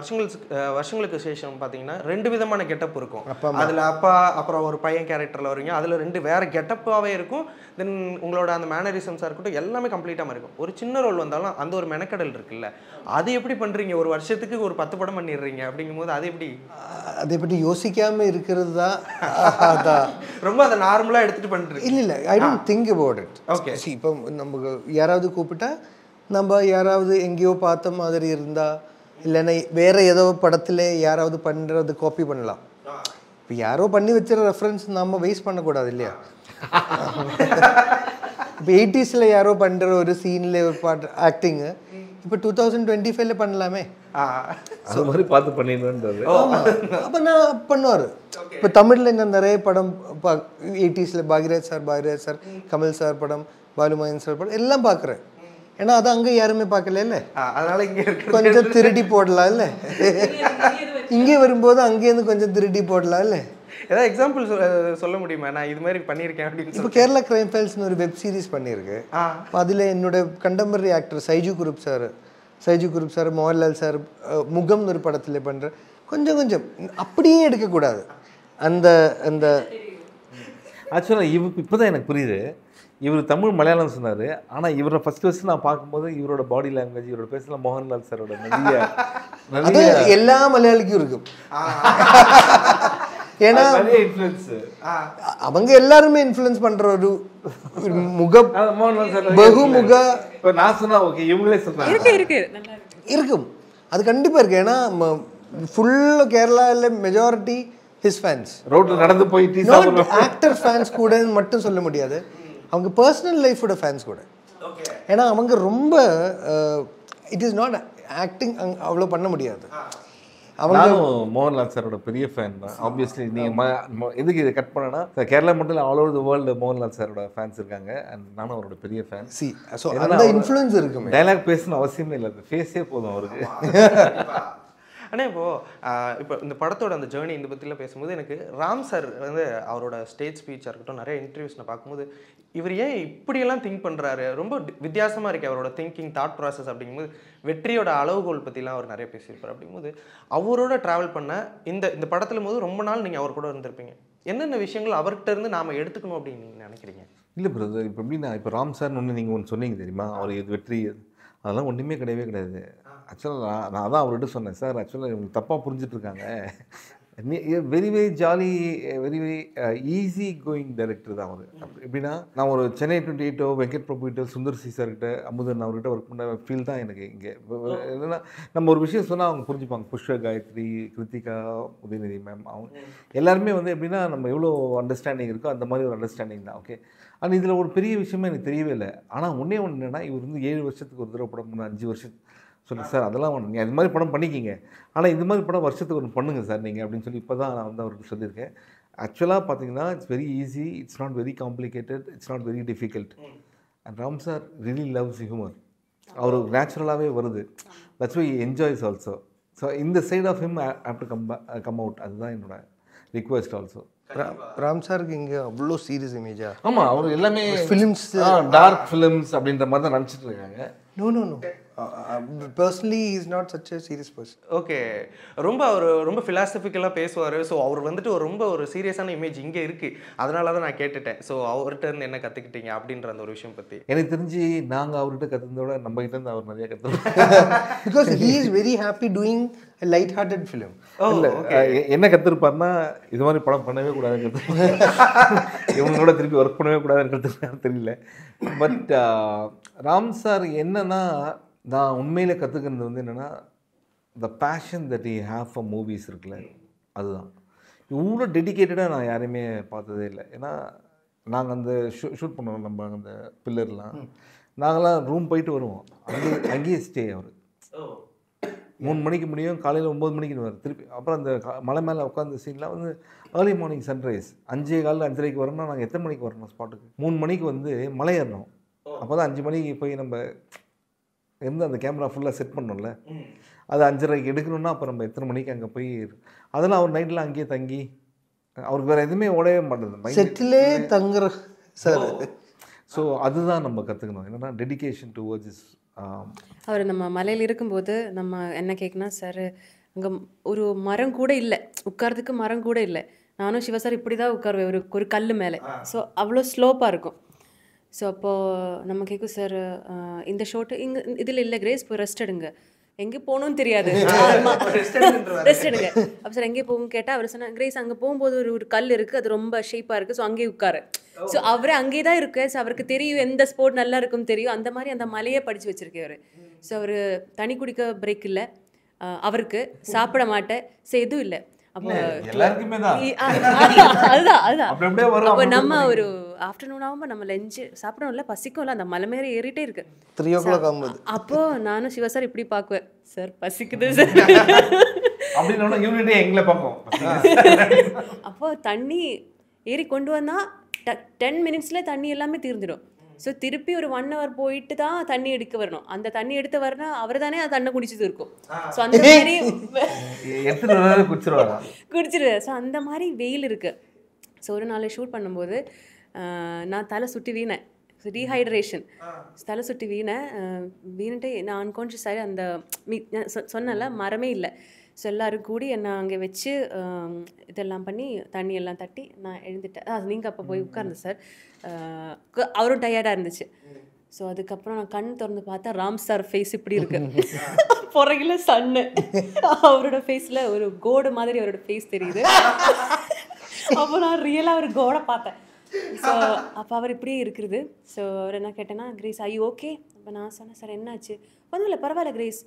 வருஷங்களுக்கு சேஷம் பார்த்தீங்கன்னா 2 விதமான கெட்டப் இருக்கும். அதில் அப்பா அப்புறம் ஒரு பையன் கேரக்டரில் வருவீங்க, அதில் 2 வேறு கெட்டப்பாகவே இருக்கும். தென் உங்களோட அந்த மேனரிசம்ஸாக இருக்கட்டும் எல்லாமே கம்ப்ளீட்டாக இருக்கும். ஒரு சின்ன ரோல் வந்தாலும் அந்த ஒரு மெனக்கடல் இருக்குல்ல, அது எப்படி பண்ணுறீங்க? ஒரு வருஷத்துக்கு ஒரு 10 படம் பண்ணிடுறீங்க அப்படிங்கும்போது அது எப்படி? அதை பற்றி யோசிக்காமல் இருக்கிறது தான். ரொம்ப அதை நார்மலாக எடுத்துகிட்டு பண்ணுறீங்க? இல்லை, I don't think about it. Okay. இப்போ நம்ம யாராவது கூப்பிட்டா நம்ம யாராவது எங்கேயோ பார்த்த மாதிரி இருந்தால், இல்லைன்னா வேறு ஏதோ படத்தில் யாராவது பண்ணுறது காப்பி பண்ணலாம். இப்போ யாரோ பண்ணி வச்சுற ரெஃபரன்ஸ் நம்ம வேஸ்ட் பண்ணக்கூடாது இல்லையா? இப்போ 80s யாரோ பண்ணுற ஒரு சீனில் ஒரு பாட்டு ஆக்டிங்கு இப்போ 2025 பண்ணலாமே. அது மாதிரி பார்த்து பண்ணிடுன்றது. அப்போ நான் பண்ணுவார். இப்போ தமிழில் என்ன நிறைய படம் 80s Bhagyaraj sir, Kamal sir படம், பாலுமகன் சார் படம் எல்லாம் பார்க்குறேன். ஏன்னா அது அங்கே யாருமே பார்க்கல இல்லை, அதனால இங்கே கொஞ்சம் திருடி போடலாம் இல்லை, இங்கே வரும்போது அங்கேருந்து கொஞ்சம் திருடி போடலாம் இல்லை. ஏதாவது எக்ஸாம்பிள் சொல்ல முடியுமா? நான் இது மாதிரி பண்ணியிருக்கேன் அப்படின்னு. இப்போ கேரளா கிரைம் ஃபைல்ஸ்னு ஒரு வெப் சீரிஸ் பண்ணியிருக்கு. அதில் என்னோட contemporary actor Saiju Kurup sir, Mohanlal sir முகம்னு ஒரு படத்தில் பண்ணுற கொஞ்சம் அப்படியே எடுக்கக்கூடாது. அந்த அந்த ஆக்சுவலாக இப்போ தான் எனக்கு புரியுது. இவர் தமிழ் மலையாளம் சொன்னார், ஆனால் இவரை ஃபஸ்ட்டு நான் பார்க்கும்போது இவரோட பாடி லாங்குவேஜ், இவரோட பேசலாம் மோகன்லால் சாரோட நிறைய எல்லா மலையாளிக்கும் இருக்கும். ஏன்னா அவங்க எல்லாருமே இன்ஃப்ளூயன்ஸ் பண்ற ஒரு பகுமுக. நான் சொன்னா ஓகே, இவங்களே சொல்றாங்க இருக்கும், அது கண்டிப்பா இருக்கு. ஏன்னா ஃபுல் கேரளால மெஜாரிட்டி ஹிஸ் ஃபேன்ஸ். ரோட்ல நடந்து போயிட்டு ஆக்டர் ஃபேன்ஸ் கூட மட்டும் சொல்ல முடியாது, அவங்க பர்சனல் லைஃபோட ஃபேன்ஸ் கூட. ஏன்னா அவங்க ரொம்ப இட் இஸ் நாட் ஆக்டிங் அவ்வளோ பண்ண முடியாது. நானும் மோகன்லால் சாரோட பெரிய ஃபேன் தான். ஆப்வியஸ்லி நீங்கள் எதுக்கு இதை கட் பண்ணனா, கேரளா மட்டும் இல்லை, all over the world Mohanlal சாரோட ஃபேன்ஸ் இருக்காங்க. அண்ட் நானும் அவரோட பெரிய ஃபேன். ஸோ அந்த இன்ஃப்ளூயன்ஸ் இருக்குமே. டைலாக் பேசணும் அவசியமே இல்லை, ஃபேஸே போதும் அவருக்கு. ஆனால் இப்போ இந்த படத்தோட அந்த ஜேர்னி இந்த பற்றிலாம் பேசும்போது எனக்கு ராம் சார் வந்து அவரோட ஸ்டேஜ் ஸ்பீச்சாக இருக்கட்டும், நிறைய இன்டர்வியூஸ் நான் பார்க்கும்போது இவர் ஏன் இப்படியெல்லாம் திங்க் பண்ணுறாரு, ரொம்ப வித்தியாசமாக இருக்குது அவரோட திங்கிங் தாட் ப்ராசஸ். அப்படிங்கும்போது வெற்றியோட அளவுகோல் பற்றிலாம் அவர் நிறைய பேசியிருப்பார். அப்படிங்கும்போது அவரோட ட்ராவல் பண்ண இந்த படத்துல போது ரொம்ப நாள் நீங்கள் அவர் கூட இருந்திருப்பீங்க. என்னென்ன விஷயங்கள் அவர்கிட்ட இருந்து நாம் எடுத்துக்கணும் அப்படின்னு நீங்கள் நினைக்கிறீங்க? இல்லை பிரதர், இப்போ எப்படின்னா, இப்போ ராம் சார்னு ஒன்று நீங்கள் ஒன்று சொன்னீங்க தெரியுமா, அவர் இது வெற்றி அதெல்லாம் ஒன்றுமே கிடையவே கிடையாது. ஆக்சுவலாக நான் அதான் அவர்கிட்ட சொன்னேன், சார் ஆக்சுவலாக இவங்க தப்பாக புரிஞ்சிட்ருக்காங்க. Very very jolly, very very easy going director தான் அவர். எப்படின்னா, நான் ஒரு சென்னை 28 வெங்கட் பிரபுகிட்ட, சுந்தர் சி சார்கிட்ட, அமுதன் அவர்கிட்ட ஒர்க் பண்ண ஃபீல் தான் எனக்கு. இங்கே என்னென்னா, நம்ம ஒரு விஷயம் சொன்னால் அவங்க புரிஞ்சுப்பாங்க. புஷ்ப காயத்ரி, கிருத்திகா, உதயநிதி மேம், அவங்க எல்லாருமே வந்து எப்படின்னா, நம்ம எவ்வளோ அண்டர்ஸ்டாண்டிங் இருக்கோ அந்த மாதிரி ஒரு அண்டர்ஸ்டாண்டிங் தான். ஓகே, ஆனால் இதில் ஒரு பெரிய விஷயமே எனக்கு தெரியவே இல்லை. ஆனால் ஒன்றே ஒன்று என்னென்னா, இவர் வந்து 7 வருஷத்துக்கு ஒரு தடவை படம் பண்ண, 5 வருஷத்துக்கு சொல்லி, சார் அதெல்லாம் ஒன்று நீங்கள் அது மாதிரி படம் பண்ணிக்கிங்க, ஆனால் இது மாதிரி படம் வருஷத்துக்கு ஒன்று பண்ணுங்கள் சார் நீங்கள் அப்படின்னு சொல்லி இப்போ தான் நான் வந்து அவருக்கு சொல்லியிருக்கேன். ஆக்சுவலாக பார்த்தீங்கன்னா, it's very easy, it's not very complicated, it's not very difficult. And Ram sir really loves humour. அவருக்கு நேச்சுரலாகவே வருது. That's why enjoys also. So இந்த side of him have to come out. அதுதான் என்னோட ரிக்வெஸ்ட் ஆல்சோ. ராம் சாருக்கு இங்கே அவ்வளோ சீரியஸ் இமேஜா? ஆமாம், அவர் எல்லாமே ஃபிலிம்ஸ், டார்க் ஃபிலிம்ஸ் அப்படின்ற மாதிரி தான் நினச்சிட்டு இருக்காங்க. No no no personally is not such a serious person. Okay, அவர் ரொம்ப ஃபிலாசபிக்கலாக பேசுவார். ஸோ அவர் வந்துட்டு ரொம்ப ஒரு சீரியஸான இமேஜ் இங்கே இருக்குது. அதனால தான் நான் கேட்டுட்டேன். ஸோ அவர்கிட்ட இருந்து என்ன கற்றுக்கிட்டீங்க அப்படின்ற அந்த ஒரு விஷயம் பற்றி. எனக்கு தெரிஞ்சு நாங்கள் அவர்கிட்ட கற்றுந்தோட நம்ம கிட்ட இருந்து அவர் நிறைய கற்றுருக்கோம். Because he is very happy doing light hearted film. இல்லை, என்ன கற்றுருப்பாருன்னா, இது மாதிரி படம் பண்ணவே கூடாதுன்னு கற்றுருப்பாங்க. இவங்களோட திருப்பி ஒர்க் பண்ணவே கூடாதுன்னு கற்றுருக்காரு தெரியல. பட் ராம் சார் என்னன்னா, நான் உண்மையிலே கற்றுக்கிறது வந்து என்னென்னா, the passion that you have for movies இருக்குல்ல, அதுதான். இவ்வளோ டெடிக்கேட்டடாக நான் யாரையுமே பார்த்ததே இல்லை. ஏன்னா நாங்கள் அந்த ஷூட் பண்ணுவோம், நம்ம அந்த பில்லர்லாம் நாங்களாம் ரூம் போயிட்டு வருவோம், அங்கேயே ஸ்டே. அவர் 3 மணிக்கு முடியும், காலையில் 9 மணிக்கு வரும் திருப்பி. அப்புறம் அந்த மலை மேலே உட்காந்து சீன்லாம் வந்து ஏர்லி மார்னிங் சன்ரைஸ் 5:15 5:30 வரணும்னா நாங்கள் எத்தனை மணிக்கு வரணும் ஸ்பாட்டுக்கு? 3 மணிக்கு வந்து மலை ஏறணும். அப்போ தான் 5 மணிக்கு போய் நம்ம இருந்து அந்த கேமரா ஃபுல்லாக செட் பண்ணோம்ல, அது 5:30 எடுக்கணும்னா அப்போ நம்ம எத்தனை மணிக்கு அங்கே போய், அதெல்லாம் அவர் நைட்டில் அங்கேயே தங்கி, அவருக்கு வேறு எதுவுமே ஓடவே மாட்டேது, செட்டிலே தங்குற சார். ஸோ அதுதான் நம்ம கற்றுக்கணும், என்னென்னா டெடிகேஷன் டுவர்ட்ஸ் இஸ். அவர் நம்ம மலையில் இருக்கும்போது நம்ம என்ன கேட்குனா, சார் அங்கே ஒரு மரம் கூட இல்லை, உட்காரத்துக்கு மரம் கூட இல்லை. நானும் சிவா சார் இப்படி தான் உட்காருவேன் ஒரு கல் மேலே. ஸோ அவ்வளோ ஸ்லோப்பாக இருக்கும். ஸோ அப்போது நம்ம கேட்கும், சார் இந்த ஷோட்டு இங்கே இதில் இல்லை கிரேஸ், போய் ரெஸ்ட் எடுங்க. எங்கே போகணும்னு தெரியாது, ரெஸ்ட் எடுங்க. அப்போ சார் எங்கே போகும் கேட்டால் அவர் சொன்னார், கிரேஸ் அங்கே போகும்போது ஒரு கல் இருக்குது, அது ரொம்ப ஷேப்பாக இருக்குது, ஸோ அங்கேயே உட்காரு. ஸோ அவரே அங்கே தான் இருக்கு. ஸோ அவருக்கு தெரியும் எந்த ஸ்போர்ட் நல்லா இருக்குன்னு தெரியும். அந்த மாதிரி அந்த மலையே படித்து வச்சுருக்கேன் அவர். ஸோ அவர் தனி குடிக்க பிரேக் இல்லை, அவருக்கு சாப்பிட மாட்டேன், ஸோ எதுவும் இல்லை. அப்போ அதுதான் அப்போ நம்ம ஒரு ஆஃப்டர்நூன் ஆகும்போது நம்ம லஞ்சு சாப்பிடணும்ல, பசிக்கும்ல, அந்த மலை மேலே ஏறிட்டே இருக்கு. 3 o'clock ஆகும்போது அப்போ நானும் சிவா சார் இப்படி பார்க்குவேன், சார் பசிக்குது சார் அப்படின்னு யூனிட்டே எங்களை பார்ப்போம். அப்போ தண்ணி ஏறி கொண்டு வந்தால் 10 minutesல தண்ணி எல்லாமே தீர்ந்துடும். ஸோ திருப்பி ஒரு 1 hour போயிட்டு தான் தண்ணி எடுக்க வரணும். அந்த தண்ணி எடுத்து வரணும், அவர் தானே அது தண்ணி குடிச்சது இருக்கும். ஸோ அந்த மாதிரி குடிச்சிருவார். ஸோ அந்த மாதிரி வெயில் இருக்குது. ஸோ ஒரு நாள் ஷூட் பண்ணும்போது நான் தலை சுட்டி வீணேன், டீஹைட்ரேஷன், தலை சுட்டி வீணிட்டு நான் அன்கான்ஷியஸ் ஆகி அந்த சொன்னல மரமே இல்லை. ஸோ எல்லோரும் கூடி என்னை அங்கே வச்சு இதெல்லாம் பண்ணி தண்ணி எல்லாம் தட்டி நான் எழுந்துட்டேன். நீங்கள் அப்போ போய் உட்கார்ந்தேன் சார். அவரும் டயர்டாக இருந்துச்சு. ஸோ அதுக்கப்புறம் நான் கண் திறந்து பார்த்தா ராம் சார் ஃபேஸ் இப்படி இருக்கு, புறகில சன்னு, அவரோட ஃபேஸில் ஒரு கோடு மாதிரி அவரோட ஃபேஸ் தெரியுது. அப்போ நான் ரியலாக ஒரு கோடை பார்த்தேன். ஸோ அப்போ அவர் இப்படியே இருக்கிறது. ஸோ அவர் என்ன கேட்டேன்னா, கிரேஸ் ஐ ஓகே? அப்போ நான் சொன்னேன், சார் என்னாச்சு? ஒன்றும் இல்லை, பரவாயில்ல கிரேஸ்,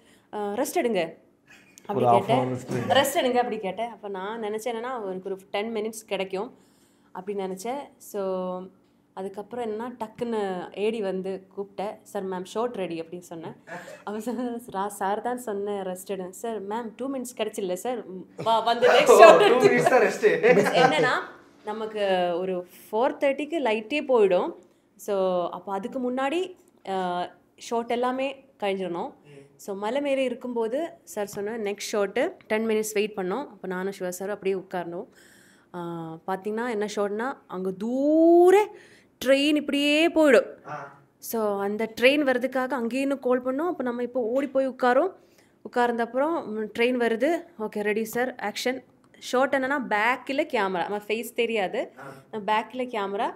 ரெஸ்ட் எடுங்க அப்படி கேட்டேன். ரெஸ்ட் எடுங்க அப்படி கேட்டேன். அப்போ நான் நினச்சேன் என்னன்னா அவருக்கு ஒரு 10 minutes கிடைக்கும் அப்படி நினச்சேன். ஸோ அதுக்கப்புறம் என்னன்னா டக்குன்னு ஏடி வந்து கூப்பிட்டேன், சார் மேம் ஷார்ட் ரெடி அப்படின்னு சொன்னேன். அவன் சொன்ன சார் தான் சொன்னேன் ரெஸ்ட் எடு. சார் மேம் 2 minutes கிடச்சில்ல சார், வந்து நெக்ஸ்ட் ஷார்ட் என்னன்னா நமக்கு ஒரு 4:30க்கு லைட்டே போயிடும். ஸோ அப்போ அதுக்கு முன்னாடி ஷார்ட் எல்லாமே கழிஞ்சிடணும். ஸோ மலை மேலே இருக்கும்போது சார் சொன்னேன் நெக்ஸ்ட் ஷார்ட்டு 10 minutes வெயிட் பண்ணோம். அப்போ நானும் சிவா சார் அப்படியே உட்காரணும். பார்த்திங்கன்னா என்ன ஷார்ட்னா அங்கே தூர ட்ரெயின் இப்படியே போயிடும். ஸோ அந்த ட்ரெயின் வர்றதுக்காக அங்கேயே இன்னும் கால் பண்ணோம். அப்போ நம்ம இப்போ ஓடி போய் உட்கார்ந்தப்புறம் ட்ரெயின் வருது. Okay ready sir action. Short என்னன்னா பேக்கில் கேமரா, நம்ம ஃபேஸ் தெரியாது, பேக்கில் கேமரா,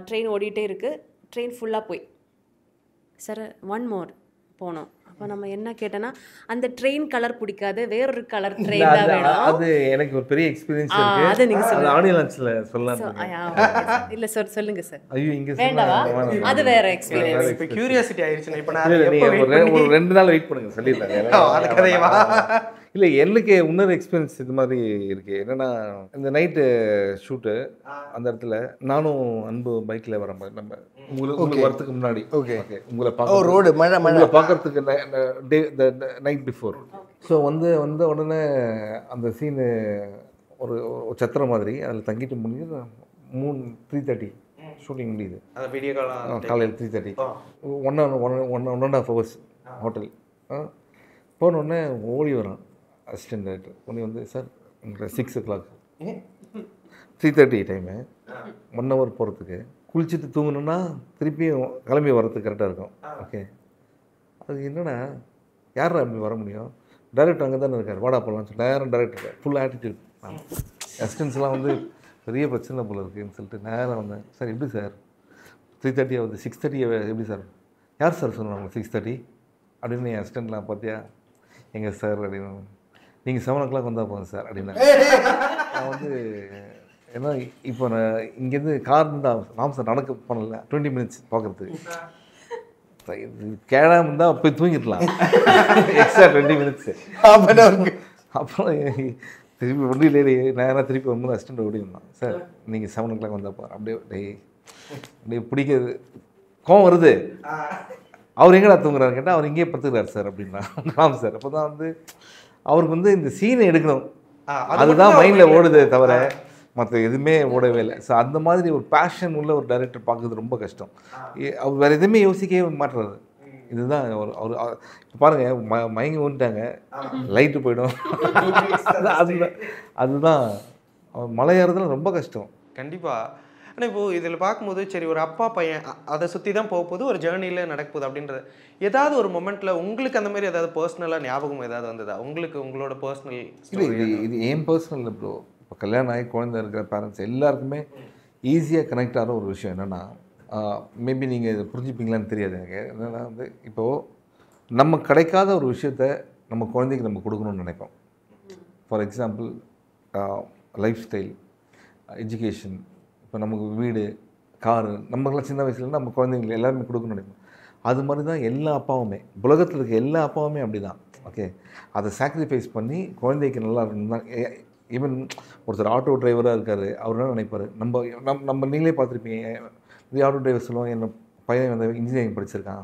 ட்ரெயின் ஓடிட்டே இருக்குது. ட்ரெயின் ஃபுல்லாக போய் சார் 1 more போனோம். அப்போ நம்ம என்ன கேட்டோன்னா அந்த ட்ரெயின் கலர் பிடிக்காது, வேறொரு கலர் ட்ரெயின் தான் வேணும். அது எனக்கு ஒரு பெரிய எக்ஸ்பீரியன்ஸ் இருக்கு. அது நீங்கள் சொல்லுங்கள். ஆடியோ லான்ச்ல சொல்லலாம். இல்லை சார் சொல்லுங்கள் சார். ஐயோ இங்கே வேண்டாவா, அது வேற எக்ஸ்பீரியன்ஸ். இப்போ கியூரியாசிட்டி ஆயிடுச்சு. இப்போ நான் ஒரு 2 நாள் வெயிட் பண்ணுங்க சொல்லிடுறேன். இல்லை எனக்கு இன்னொரு எக்ஸ்பீரியன்ஸ் இது மாதிரி இருக்குது. என்னென்னா இந்த நைட்டு ஷூட்டு அந்த இடத்துல நானும் அன்பு பைக்கில் வர மாதிரி நம்ம உங்களுக்கு வரத்துக்கு முன்னாடி ஓகே உங்களை ரோடு மழை பார்க்கறதுக்கு நைட் பிஃபோர். ஸோ வந்த உடனே அந்த சீனு ஒரு சத்திரம் மாதிரி அதில் தங்கிட்டு முடிஞ்சு 3:30 ஷூட்டிங் முடியுது. காலையில் 3:30 1.5 hours ஹோட்டல். போனோடனே ஓடி வரான் அசிஸ்டன்ட் டைரக்டர். உடனே வந்து சார் 6 o'clock 3:30 டைமு 1 hour போகிறதுக்கு. குளிச்சுட்டு தூங்கணுன்னா திருப்பியும் கிளம்பி வர்றதுக்கு கரெக்டாக இருக்கும். ஓகே அது என்னென்னா யாரா அப்படி வர முடியும்? டைரக்டர் அங்கே தானே இருக்கார், வாடா போகலான்னு சொல்லி நேரம் டைரக்டர் ஃபுல் ஆட்டிடியூட். அசிஸ்டன்ஸ்லாம் வந்து பெரிய பிரச்சனை போல் இருக்குதுன்னு சொல்லிட்டு நேரம் வந்தேன். சார் எப்படி சார் 3:30 ஆகுது, 6:30 எப்படி சார்? யார் சார் சொன்னாங்க 6:30 அப்படின்னு? என் அசிஸ்டண்ட்லாம் பார்த்தியா எங்கள் சார் அப்படின்னு. நீங்கள் 7 o'clock வந்தால் போதும் சார் அப்படின்னா. நான் வந்து ஏன்னா இப்போ நான் இங்கேருந்து கார் இருந்தால் ராம் சார் நடக்க பண்ணல 20 minutes பார்க்குறதுக்கு. கேடாமல் இருந்தால் போய் தூங்கிடலாம் எக்ஸ்ட்ரா 20 minutes. அப்புறம் திருப்பி வண்டியிலே நேராக திருப்பி வரும்போது அசிஸ்டண்ட் ஓடிடலாம். சார் நீங்கள் 7 o'clock வந்தால் போகிறேன். அப்படியே பிடிக்கிறது கோவம் வருது. அவர் எங்கடா தூங்குறாரு கேட்டால் அவர் இங்கேயே படுத்துக்கிறார் சார் அப்படின்னா. ராம் சார் அப்போ தான் வந்து அவருக்கு வந்து இந்த சீனை எடுக்கணும், அதுதான் மைண்டில் ஓடுதே தவிர மற்ற எதுவுமே ஓடவே இல்லை. ஸோ அந்த மாதிரி ஒரு பேஷன் உள்ள ஒரு டைரக்டர் பார்க்குறது ரொம்ப கஷ்டம். அவர் வேறு எதுவுமே யோசிக்கவே மாட்டுறாரு. இதுதான் அவர் இப்போ பாருங்கள் மயங்கி ஓடிட்டாங்க, லைட்டு போயிடும். அதுதான் அவர் மலை ஏறதுலாம் ரொம்ப கஷ்டம். கண்டிப்பாக. ஆனால் இப்போது இதில் பார்க்கும்போது சரி ஒரு அப்பா பையன் அதை சுற்றி தான் போகும்போது ஒரு ஜேர்னியில் நடக்குது அப்படின்றது ஏதாவது ஒரு மொமெண்ட்டில் உங்களுக்கு அந்த மாதிரி ஏதாவது பர்சனலாக ஞாபகம் ஏதாவது வந்ததா உங்களுக்கு? உங்களோட பர்சனல் இல்லை இது ஏன் பர்சனல் இல்லை ப்ரோ. இப்போ கல்யாணம் ஆகி குழந்தை இருக்கிற பேரண்ட்ஸ் எல்லாருக்குமே ஈஸியாக கனெக்ட் ஆகிற ஒரு விஷயம் என்னென்னா, மேபி நீங்கள் இதை புரிஞ்சுப்பீங்களான்னு தெரியாது எனக்கு. என்னென்னா வந்து இப்போது நம்ம கிடைக்காத ஒரு விஷயத்த நம்ம குழந்தைக்கு நம்ம கொடுக்கணும்னு நினைப்போம். For example life style, education, இப்போ நமக்கு வீடு, காரு, நம்மளாம் சின்ன வயசுலேருந்து நம்ம குழந்தைங்களுக்கு எல்லாருமே கொடுக்கணும்னு நினைப்போம். அது மாதிரி தான் எல்லா அப்பாவுமே, உலகத்தில் இருக்க எல்லா அப்பாவுமே அப்படி தான். ஓகே அதை சாக்ரிஃபைஸ் பண்ணி குழந்தைக்கு நல்லா இருக்கணும் தான். ஈவன் ஒருத்தர் ஆட்டோ டிரைவராக இருக்கார், அவர் என்ன நினைப்பார், நம்ம நீங்களே பார்த்துருப்பீங்க, இது ஆட்டோ டிரைவர் சொல்லுவாங்க என் பையன் வந்து இன்ஜினியரிங் படிச்சிருக்கான்,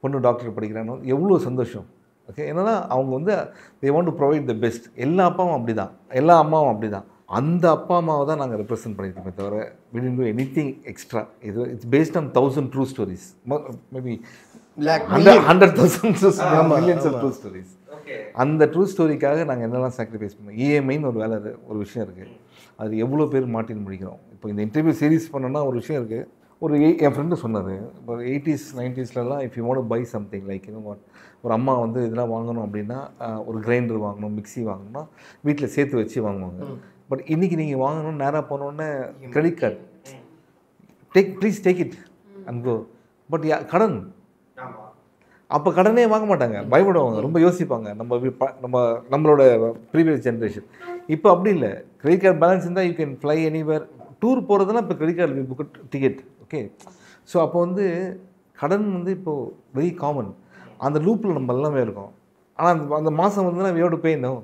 பொண்ணு டாக்டர் படிக்கிறான்னு எவ்வளோ சந்தோஷம். ஓகே என்னன்னா அவங்க வந்து they want to provide the best. எல்லா அப்பாவும் அப்படி தான், எல்லா அம்மாவும் அப்படி தான். அந்த அப்பா அம்மாவை தான் நாங்கள் ரெப்ரசென்ட் பண்ணியிருக்கோமே தவிர we didn't do anything extra. It's based on 1,000 true stories, maybe 100,000 millions of true stories. அந்த ட்ரூ ஸ்டோரிக்காக நாங்கள் என்னெல்லாம் சாக்ரிஃபைஸ் பண்ணோம். இஎம்ஐன்னு ஒரு வேலை ஒரு விஷயம் இருக்குது, அது எவ்வளோ பேர் மாட்டின்னு முடிக்கிறோம். இப்போ இந்த இன்டர்வியூ சீரீஸ் பண்ணோன்னா ஒரு விஷயம் இருக்குது. என் ஃப்ரெண்டு சொன்னார், இப்போ 80s 90sலலாம் if you want to buy something like ஒரு அம்மா வந்து இதெல்லாம் வாங்கணும் அப்படின்னா ஒரு கிரைண்டர் வாங்கணும், மிக்சி வாங்கணும்னா வீட்டில் சேர்த்து வச்சு வாங்குவாங்க. பட் இன்றைக்கி நீங்கள் வாங்கணும்னு நேராக போனோடனே credit card please take it and go. But கடன், அப்போ கடனே வாங்க மாட்டாங்க, பயப்படுவாங்க, ரொம்ப யோசிப்பாங்க. நம்மளோட ப்ரீவியஸ் ஜென்ரேஷன். இப்போ அப்படி இல்லை, கிரெடிட் கார்டு பேலன்ஸ் இருந்தால் you can fly anywhere. Tour போகிறதுனா இப்போ credit card book ticket. Okay so அப்போ வந்து கடன் வந்து இப்போது வெரி காமன். அந்த லூப்பில் நம்ம எல்லாமே இருக்கோம். ஆனால் அந்த மாதம் வந்து we have to pay now.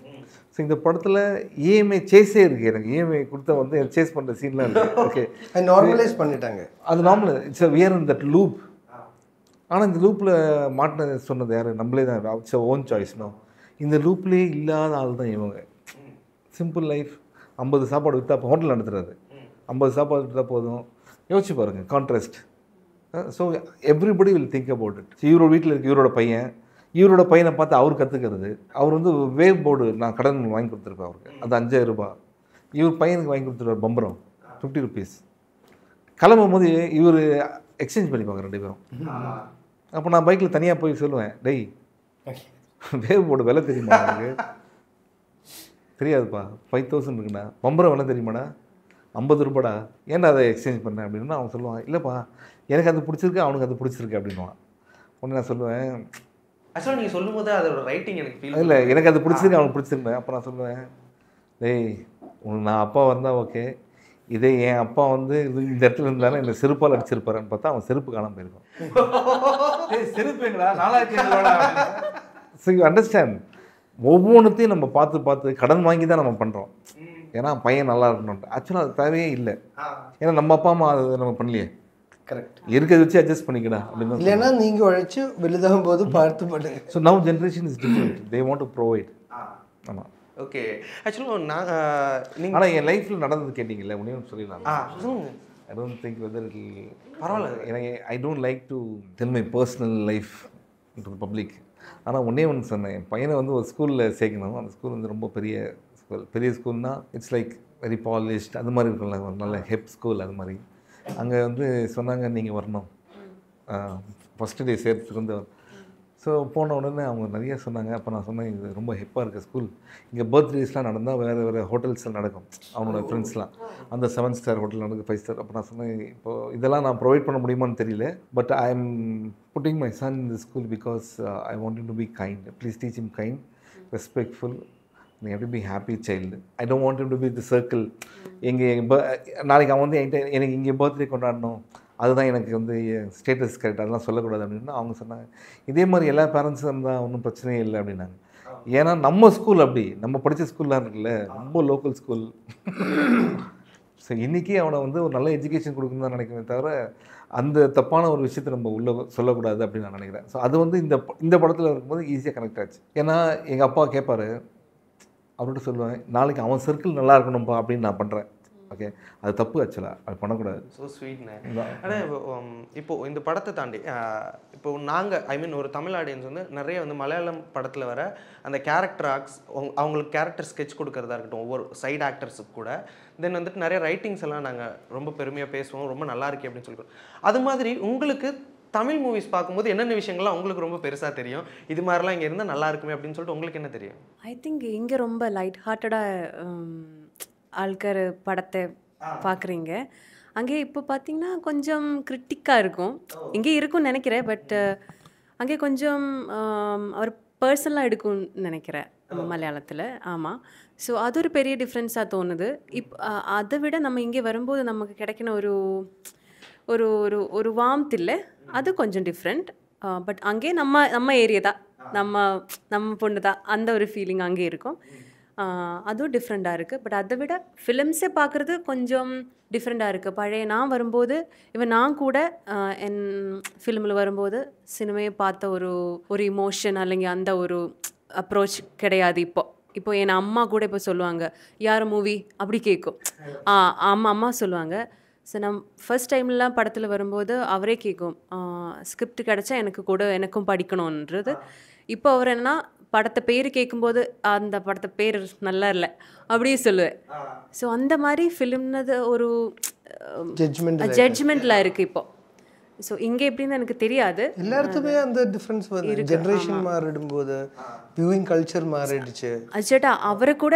So இந்த படத்தில் இஎம்ஐ சேஸே இருக்குது. எனக்கு இஎம்ஐ கொடுத்தா வந்து சேஸ் பண்ணுற சீன்லாம் இருக்குது. ஓகே, நார்மலைஸ் பண்ணிட்டாங்க. அது normal. It's we're in that loop. ஆனால் இந்த லூப்பில் மாட்டினது சொன்னது யார்? நம்மளே தான். இட்ஸ் ஓன் சாய்ஸ்னோ. இந்த லூப்லேயே இல்லாத ஆள் தான் இவங்க. Simple life. 50 சாப்பாடு விற்றா அப்போ ஹோட்டல் நடத்துறாரு. 50 சாப்பாடு விற்றா போதும். யோசிச்சு பாருங்கள் contrast. So everybody will think about it. இவரோட வீட்டில் இருக்க இவரோட பையன், இவரோட பையனை பார்த்து அவர் கற்றுக்கிறது. அவர் வந்து வேவ் போர்டு நான் கடன் வாங்கி கொடுத்துருப்பேன் அவருக்கு, அது 5000 ரூபாய். இவர் பையனுக்கு வாங்கி கொடுத்துருவார் பம்பரம் 50 rupees. கிளம்பும் போது இவர் எக்ஸ்சேஞ்ச் பண்ணி பார்க்குறேன் 2 பேரும். அப்போ நான் பைக்கில் தனியாக போய் சொல்லுவேன், டெய் வேவ் போர்டு விலை தெரியுமா எனக்கு? தெரியாதுப்பா, 5000 இருக்குண்ணா. பம்பரம் விலை தெரியுமாடா? 50 ரூபாடா. ஏன்டா அதை எக்ஸ்சேஞ்ச் பண்ணேன் அப்படின்னா அவன் சொல்லுவான், இல்லைப்பா எனக்கு அது பிடிச்சிருக்கு, அவனுக்கு அது பிடிச்சிருக்கு அப்படின்வான். உடனே நான் சொல்லுவேன், ஆக்சுவலாக நீங்கள் சொல்லும்போது அதோட ரைட்டிங் எனக்கு ஃபீல் இல்லை எனக்கு அது பிடிச்சிருக்கு, அவனுக்கு பிடிச்சிருந்தேன். அப்போ நான் சொல்லுவேன், டேய் உனக்கு நான் அப்பா வந்தால் ஓகே, இதே என் அப்பா வந்து இந்த இடத்துல இருந்தாலும் என்னை செருப்பால் அடிச்சிருப்பாருன்னு பார்த்தா அவன் செருப்பு காணாமல் போயிருக்கான். செருப்புங்களா 4500. ஸோ யூ அண்டர்ஸ்டாண்ட், ஒவ்வொன்றுத்தையும் நம்ம பார்த்து பார்த்து கடன் வாங்கி தான் நம்ம பண்ணுறோம். ஏன்னா பையன் நல்லா இருக்கணும்ட்டு. ஆக்சுவலாக அது தேவையே இல்லை. ஏன்னா நம்ம அப்பா அம்மா அது நம்ம பண்ணலையே. கரெக்ட். இருக்கிறத வச்சு அட்ஜஸ்ட் பண்ணிக்கடா அப்படின்னு. இல்லைன்னா நீங்கள் உழைச்சி வெளிதாகும் போது பார்த்து பண்ணுங்க. So now generation is different. They want to provide. ஆமாம். ஓகே, ஆக்சுவலாக நான் நீங்கள் ஆனால் என் லைஃப்பில் நடந்தது கேட்டிங்கல்ல, உடனே சொல்லிடலாம். சொல்லுங்கள். I don't think whether it பரவாயில்ல. எனக்கு I don't like to tell my personal life to public. ஆனால் ஒன்றே ஒன்று சொன்னேன், என் பையனை வந்து ஒரு ஸ்கூலில் சேர்க்கணும். அந்த ஸ்கூல் வந்து ரொம்ப பெரிய ஸ்கூல். பெரிய ஸ்கூல்னா இட்ஸ் லைக் வெரி பாலிஷ்ட், அது மாதிரி இருக்கும்ல, ஒரு நல்ல ஹெப் ஸ்கூல். அது மாதிரி அங்கே வந்து சொன்னாங்க நீங்கள் வரணும் ஃபஸ்ட்டு டே சேர்த்துக்கு வந்து. ஸோ போன உடனே அவங்க நிறைய சொன்னாங்க. அப்போ நான் சொன்னேன், இது ரொம்ப ஹெப்பாக இருக்க ஸ்கூல், இங்கே பர்த்டேஸ்லாம் நடந்தால் வேறு ஹோட்டல்ஸில் நடக்கும். அவனோட ஃப்ரெண்ட்ஸ்லாம் அந்த 7 ஸ்டார் ஹோட்டல் நடக்குது, 5 ஸ்டார். அப்போ நான் சொன்னேன், இப்போது இதெல்லாம் நான் ப்ரொவைட் பண்ண முடியுமான்னு தெரியல, but I am putting my son in the school because I want him to be kind. Please teach him kind, respectful. நீ எப்படி be happy child. I don't want him to be the circle. நாளைக்கு அவன் வந்து என்கிட்ட எனக்கு இங்கே birthday கொண்டாடணும், அதுதான் எனக்கு வந்து ஸ்டேட்டஸ் கரெக்ட், அதெல்லாம் சொல்லக்கூடாது அப்படின்னு அவங்க சொன்னாங்க. இதே மாதிரி எல்லா பேரண்ட்ஸும் இருந்தால் ஒன்றும் பிரச்சனையே இல்லை அப்படின்னாங்க. ஏன்னா நம்ம ஸ்கூல் அப்படி, நம்ம படித்த ஸ்கூல்லாம் இருக்குல்ல, ரொம்ப லோக்கல் ஸ்கூல். ஸோ இன்றைக்கி அவனை வந்து ஒரு நல்ல எஜுகேஷன் கொடுக்கணும்னு தான் நினைக்கிறேன் தவிர அந்த தப்பான ஒரு விஷயத்தை நம்ம உள்ளே சொல்லக்கூடாது அப்படின்னு நான் நினைக்கிறேன். ஸோ அது வந்து இந்த படத்தில் இருக்கும்போது ஈஸியாக கனெக்ட் ஆச்சு. ஏன்னா எங்கள் அப்பா கேட்பார், அவர்கிட்ட சொல்லுவேன், நாளைக்கு அவன் சர்க்கிள் நல்லா இருக்கணும்ப்பா அப்படின்னு நான் பண்ணுறேன். ஓகே, அது தப்பு. ஆக்சுவலாக அது பண்ணக்கூடாது. ஸோ ஸ்வீட்ண்ணே. ஆனால் இப்போது இந்த படத்தை தாண்டி இப்போது நாங்கள் ஐ மீன் ஒரு தமிழ் ஆடியன்ஸ் வந்து நிறைய வந்து மலையாளம் படத்தில் வர அந்த கேரக்டர் ஆக்ஸ், அவங்களுக்கு கேரக்டர் ஸ்கெட்ச் கொடுக்குறதா இருக்கட்டும், ஒவ்வொரு சைடு ஆக்டர்ஸுக்கு கூட தென் வந்துட்டு நிறைய ரைட்டிங்ஸ் எல்லாம் நாங்கள் ரொம்ப பெருமையாக பேசுவோம், ரொம்ப நல்லா இருக்கே அப்படின்னு சொல்லிக்கிறோம். அது மாதிரி உங்களுக்கு தமிழ் மூவிஸ் பார்க்கும்போது என்னென்ன விஷயங்கள்லாம் உங்களுக்கு ரொம்ப பெருசாக தெரியும், இது மாதிரிலாம் இங்கே இருந்தால் நல்லா இருக்குமே அப்படின்னு சொல்லிட்டு உங்களுக்கு என்ன தெரியும்? ஐ திங்க் இங்கே ரொம்ப லைட் ஹார்ட்டடாக ஆள்கார் படத்தை பார்க்குறீங்க. அங்கே இப்போ பார்த்தீங்கன்னா கொஞ்சம் கிரிட்டிக்காக இருக்கும். இங்கே இருக்கும்னு நினைக்கிறேன், பட் அங்கே கொஞ்சம் அவர் பர்சனலாக எடுக்கும்னு நினைக்கிறேன் மலையாளத்தில். ஆமாம். ஸோ அது ஒரு பெரிய டிஃப்ரென்ஸாக தோணுது. அதை விட நம்ம இங்கே வரும்போது நமக்கு கிடைக்கின ஒரு ஒரு ஒரு ஒரு வார்ம்த் இல்லை, அது கொஞ்சம் டிஃப்ரெண்ட். பட் அங்கே நம்ம ஏரியா தான், நம்ம பொண்ணு தான், அந்த ஒரு ஃபீலிங் அங்கே இருக்கும். அதுவும் டிஃப்ரெண்ட்டாக இருக்குது. பட் அதை விட ஃபிலிம்ஸே பார்க்குறது கொஞ்சம் டிஃப்ரெண்ட்டாக இருக்குது. பழைய நான் வரும்போது நான் கூட என் ஃபிலிமில் வரும்போது சினிமையை பார்த்த ஒரு இமோஷன் அல்லங்க அந்த ஒரு அப்ரோச் கிடையாது. இப்போ என் அம்மா கூட இப்போ சொல்லுவாங்க, யார் மூவி அப்படி கேட்கும். அம்மா சொல்லுவாங்க. ஸோ நான் ஃபர்ஸ்ட் டைம்லாம் படத்தில் வரும்போது அவரே கேட்கும், ஸ்கிரிப்ட் கிடச்சா எனக்கும் படிக்கணுன்றது. இப்போ அவர் என்னன்னா படத்தை பேர் கேட்கும்போது அந்த படத்தை பேர் நல்லா இல்லை அப்படியே சொல்லுவேன். ஸோ அந்த மாதிரி ஃபிலிம்னது ஒரு ஜட்ஜ்மெண்ட்டில் இருக்குது இப்போ. ஸோ இங்கே எப்படின்னு எனக்கு தெரியாது. எல்லா இடத்துமே அந்த டிஃப்ரென்ஸ் வருது. ஜென்ரேஷன் மாறிடும்போது வியூவிங் கல்ச்சர் மாறிடுச்சு. அச்சேட்டா அவரை கூட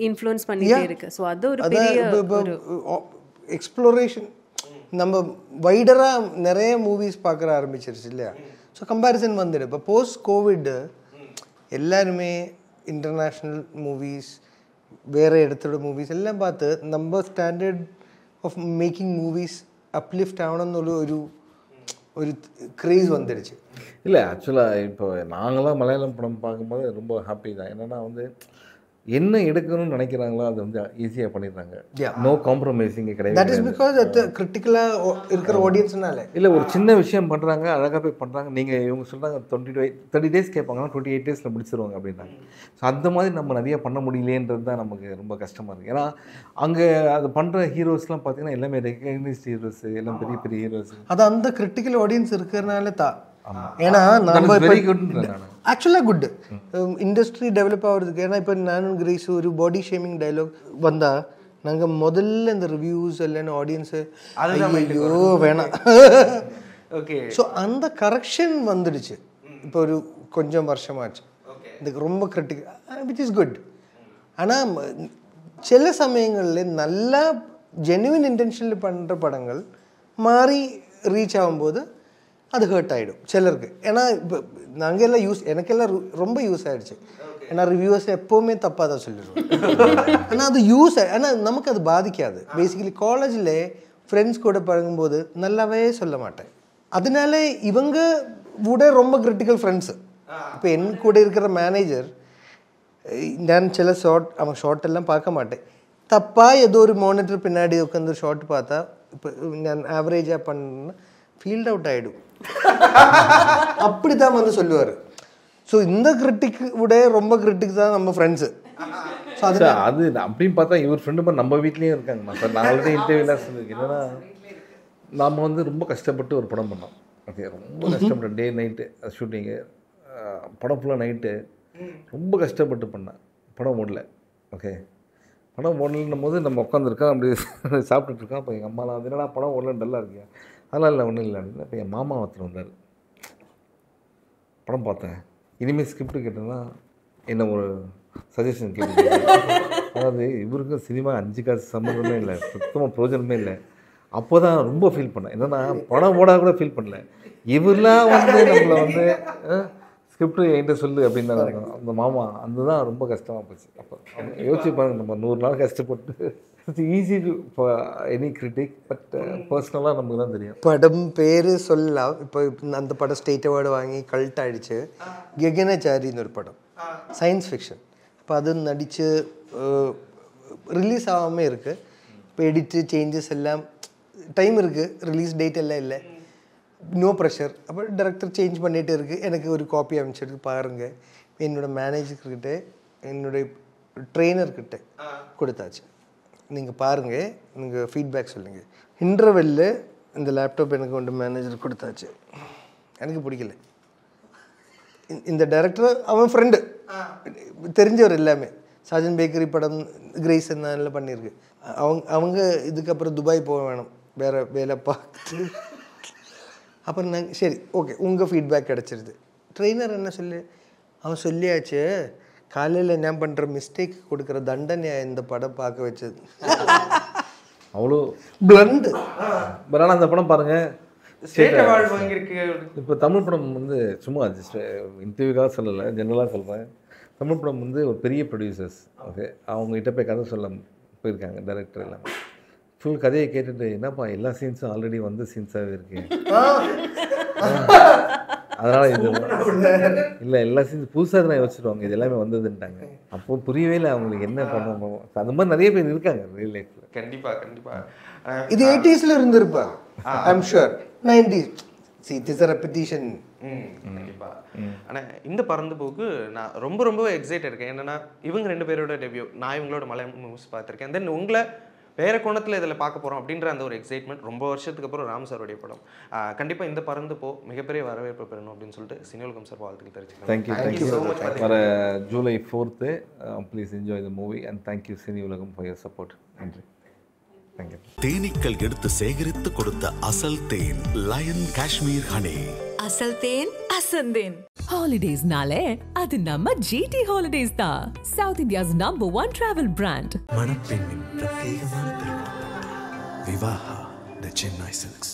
இன்ஃப்ளூயன்ஸ் பண்ணிட்டே இருக்கு. ஸோ அது ஒரு பெரிய எக்ஸ்ப்ளோரேஷன். நம்ம வைடராக நிறைய மூவிஸ் பார்க்குற ஆரம்பிச்சிருச்சு இல்லையா? ஸோ கம்பேரிசன் வந்துடு. இப்போ போஸ்ட் கோவிட் எல்லாருமே இன்டர்நேஷ்னல் மூவிஸ், வேறு இடத்தோட மூவிஸ் எல்லாம் பார்த்து நம்ம standard of making movies uplift ஆகணும்னு ஒரு க்ரேஸ் வந்துடுச்சு. இல்லை ஆக்சுவலாக இப்போ நாங்களாம் மலையாளம் படம் பார்க்கும்போது ரொம்ப ஹாப்பி தான். என்னென்னா வந்து என்ன எடுக்கணும்னு நினைக்கிறாங்களோ அதை வந்து ஈஸியாக பண்ணிடுறாங்க. Yeah. நோ காம்ப்ரமைசிங் கிடையாது. தட் இஸ் பிகாஸ் அது கிரிட்டிக்கலாக இருக்கிற ஆடியன்ஸ்னால. இல்லை ஒரு சின்ன விஷயம் பண்ணுறாங்க, அழகாக போய் பண்ணுறாங்க. நீங்கள் இவங்க சொல்கிறாங்க 30 days கேட்பாங்கன்னா 28 days முடிச்சிருவாங்க அப்படின்னாங்க. ஸோ அந்த மாதிரி நம்ம நிறைய பண்ண முடியலேன்றது தான் நமக்கு ரொம்ப கஷ்டமாக இருக்குது. ஏன்னா அங்கே அது பண்ணுற ஹீரோஸ்லாம் பார்த்தீங்கன்னா எல்லாமே ரெகக்னைஸ்ட் ஹீரோஸ், எல்லாம் பெரிய பெரிய ஹீரோஸ். அது அந்த கிரிட்டிக்கல் ஆடியன்ஸ் இருக்கிறனால தான். ஏன்னா நம்ம ஆக்சுவலாக குட் இண்டஸ்ட்ரி டெவலப் ஆகிறதுக்கு. ஏன்னா இப்போ நானும் கிரேஸ் ஒரு பாடி ஷேமிங் டைலாக் வந்தால் நாங்கள் முதல்ல இந்த ரிவ்யூஸ் இல்லைன்னு ஆடியன்ஸு ஐயோ வேணாம். ஓகே. ஸோ அந்த கரெக்ஷன் வந்துடுச்சு இப்போ ஒரு கொஞ்சம் வருஷமாச்சு. இதுக்கு ரொம்ப கிரிட்டிக்கல் விச் இஸ் குட். ஆனால் சில சமயங்களில் நல்லா ஜென்யூன் இன்டென்ஷனில் பண்ணுற படங்கள் மாறி ரீச் ஆகும்போது அது ஹர்ட் ஆகிடும் சிலருக்கு. ஏன்னா இப்போ நாங்கள் எல்லாம் எனக்கெல்லாம் ரொம்ப யூஸ் ஆகிடுச்சு. ஏன்னா ரிவ்யூவர்ஸ் எப்போவுமே தப்பாக தான் சொல்லிடுவோம். ஆனால் அது ஆனால் நமக்கு அது பாதிக்காது. பேசிக்கலி காலேஜில் ஃப்ரெண்ட்ஸ் கூட பழகும்போது நல்லாவே சொல்ல மாட்டேன். அதனால இவங்க கூட ரொம்ப கிரிட்டிக்கல் ஃப்ரெண்ட்ஸு. இப்போ என் கூட இருக்கிற மேனேஜர் நான் சில அவன் ஷார்ட் எல்லாம் பார்க்க மாட்டேன். தப்பாக ஏதோ ஒரு மானிட்டர் பின்னாடி உட்காந்து ஷார்ட் பார்த்தா இப்போ நான் ஆவரேஜாக பண்ணேன்னா ஃபீல்ட் அவுட் ஆகிடும். அப்படி தான் வந்து சொல்லுவார். ஸோ இந்த கிரிட்டிக் விட ரொம்ப கிரிட்டிக் தான் நம்ம ஃப்ரெண்ட்ஸு. ஸோ அது அப்படின்னு பார்த்தா இவர் ஃப்ரெண்டு மாதிரி நம்ம வீட்லேயும் இருக்காங்கண்ணா சார். நான் ஆல்ரெடி இன்டர்வியூலாம் சொல்லியிருக்கேன். என்னன்னா நாம் வந்து ரொம்ப கஷ்டப்பட்டு ஒரு படம் பண்ணோம். ஓகே, ரொம்ப கஷ்டப்பட்டேன். டே நைட்டு ஷூட்டிங்கு, படம் ஃபுல்லாக நைட்டு ரொம்ப கஷ்டப்பட்டு பண்ணேன். படம் ஓடல. ஓகே, படம் ஓடலன்னும் போது நம்ம உட்காந்துருக்கோம், அப்படி சாப்பிட்டுட்ருக்கோம். அப்போ எங்கள் அம்மாலாம் வந்து என்னடா படம் ஓடலன்னு டல்லாக இருக்கியா? அதெல்லாம் இல்லை, ஒன்றும் இல்லை அப்படின்னு. இப்போ என் மாமா ஒருத்தர் வந்தார். படம் பார்த்தேன், இனிமேல் ஸ்கிரிப்ட் கேட்டேன்னா என்ன ஒரு சஜஷன் கேட்டு. அதாவது இவருக்கும் சினிமா 5 காசு சம்மந்தமே இல்லை, சுத்தமாக பிரோஜனமே இல்லை. அப்போ தான் ரொம்ப ஃபீல் பண்ணேன். என்னென்னா படம் ஓடாத கூட ஃபீல் பண்ணல. இவரெலாம் வந்து நம்மளை வந்து ஸ்கிரிப்ட் என்கிட்ட சொல்லு அப்படின்னு தான் இருக்கும். அந்த மாமா அந்த தான் ரொம்ப கஷ்டமாக போச்சு. அப்போ யோசிச்சு பாருங்க, நம்ம 100 நாள் கஷ்டப்பட்டு. It's easy for any critic, but பர்சனலாக நமக்கு தான் தெரியும். படம் பேர் சொல்லலாம். இப்போ அந்த படம் ஸ்டேட் அவார்டு வாங்கி கல்ட் ஆகிடுச்சு. ககனச்சாரின்னு ஒரு படம், சயின்ஸ் ஃபிக்ஷன். இப்போ அது நடித்து ரிலீஸ் ஆகாமல் இருக்குது. இப்போ எடிட்டு சேஞ்சஸ் எல்லாம் டைம் இருக்குது, ரிலீஸ் டேட் எல்லாம் இல்லை, நோ ப்ரெஷர். அப்போ டைரக்டர் சேஞ்ச் பண்ணிகிட்டே இருக்குது. எனக்கு ஒரு காப்பி அமைச்சிருக்கு பாருங்கள். என்னோடய மேனேஜர்கிட்ட என்னுடைய ட்ரெயினர்கிட்ட கொடுத்தாச்சு. நீங்கள் பாருங்கள், நீங்கள் ஃபீட்பேக் சொல்லுங்கள். இன்டர்வெல்ல இந்த லேப்டாப் எனக்கு கொண்டு மேனேஜர் கொடுத்தாச்சு. எனக்கு பிடிக்கல. இந்த டைரக்டர் அவன் ஃப்ரெண்டு, தெரிஞ்சவர் எல்லாமே. சாஜன் பேக்கரி படம் கிரேஸ் என்னெல்லாம் பண்ணியிருக்கு. அவங்க இதுக்கப்புறம் துபாய் போக வேணும், வேறு வேலை பார்த்து. அப்புறம் நாங்கள் சரி ஓகே உங்கள் ஃபீட்பேக் கிடச்சிருது. ட்ரெயினர் என்ன சொல்லு, அவன் சொல்லியாச்சு காலையில் என்ன பண்ணுற மிஸ்டேக் கொடுக்குற தண்டனையா இந்த படம் பார்க்க வச்சது. அவ்வளோ பிளண்டு. பட் ஆனால் அந்த படம் பாருங்கள், ஸ்டேட் அவார்டு வாங்கியிருக்கு. இப்போ தமிழ் படம் வந்து சும்மா ஜஸ்ட் இன்டர்வியூக்காக சொல்லலை, ஜென்ரலாக சொல்கிறேன். தமிழ் படம் வந்து ஒரு பெரிய ப்ரொடியூசர்ஸ், ஓகே, அவங்ககிட்ட போய் கதை சொல்ல போயிருக்காங்க டைரக்டர் எல்லாமே. ஃபுல் கதையை கேட்டுட்டு என்னப்பா எல்லா சீன்ஸும் ஆல்ரெடி வந்து சீன்ஸாகவே இருக்கு, அதனால் இது இல்லை எல்லா சீன்ஸ் புதுசாக தான் யோசிச்சுருவாங்க, இது எல்லாமே வந்ததுன்ட்டாங்க. அப்போ புரியவே இல்லை அவங்களுக்கு என்ன பண்ணணும். அந்த மாதிரி நிறைய பேர் இருக்காங்க ரியல் லைஃப்பில். கண்டிப்பாக கண்டிப்பாக. இது 80s இருந்திருப்பா, I'm sure. 90s it's repetition. கண்டிப்பாக. ஆனால் இந்த பறந்து போக்கு நான் ரொம்ப எக்ஸைட் இருக்கேன். என்னென்னா இவங்க 2 பேரோட டெபியூ, நான் இவங்களோட மலையாளம் மூவிஸ் பார்த்துருக்கேன். தென் உங்களை வேறு கோணத்தில் இதில் பார்க்க போகிறோம் அப்படின்ற அந்த ஒரு எக்ஸைட்மெண்ட். ரொம்ப வருஷத்துக்கு அப்புறம் ராம் சாருடைய படம். கண்டிப்பாக இந்த பறந்து போ மிகப்பெரிய வரவேற்பு பெறணும் அப்படின்னு சொல்லிட்டு சினியுலகம் சார் வாழ்த்துக்கள் தெரிவிச்சுக்கிறேன். Thank you so much. வர July 4th please enjoy the movie and thank you Cineulagam for your support. நன்றி. தேங்க்யூ. தேனீக்கள் எடுத்து சேகரித்து கொடுத்த அசல் தேன் லயன் காஷ்மீர் ஹனி. அசல் தேன் அசந்தேன். ஹாலிடேஸ்னாலே அது நம்ம GT ஹாலிடேஸ் தான். South India's #1 travel brand. மணப்பெண்ணின் பிரத்யேகமான பெருமை. விவாஹா தி சென்னை சில்க்ஸ்.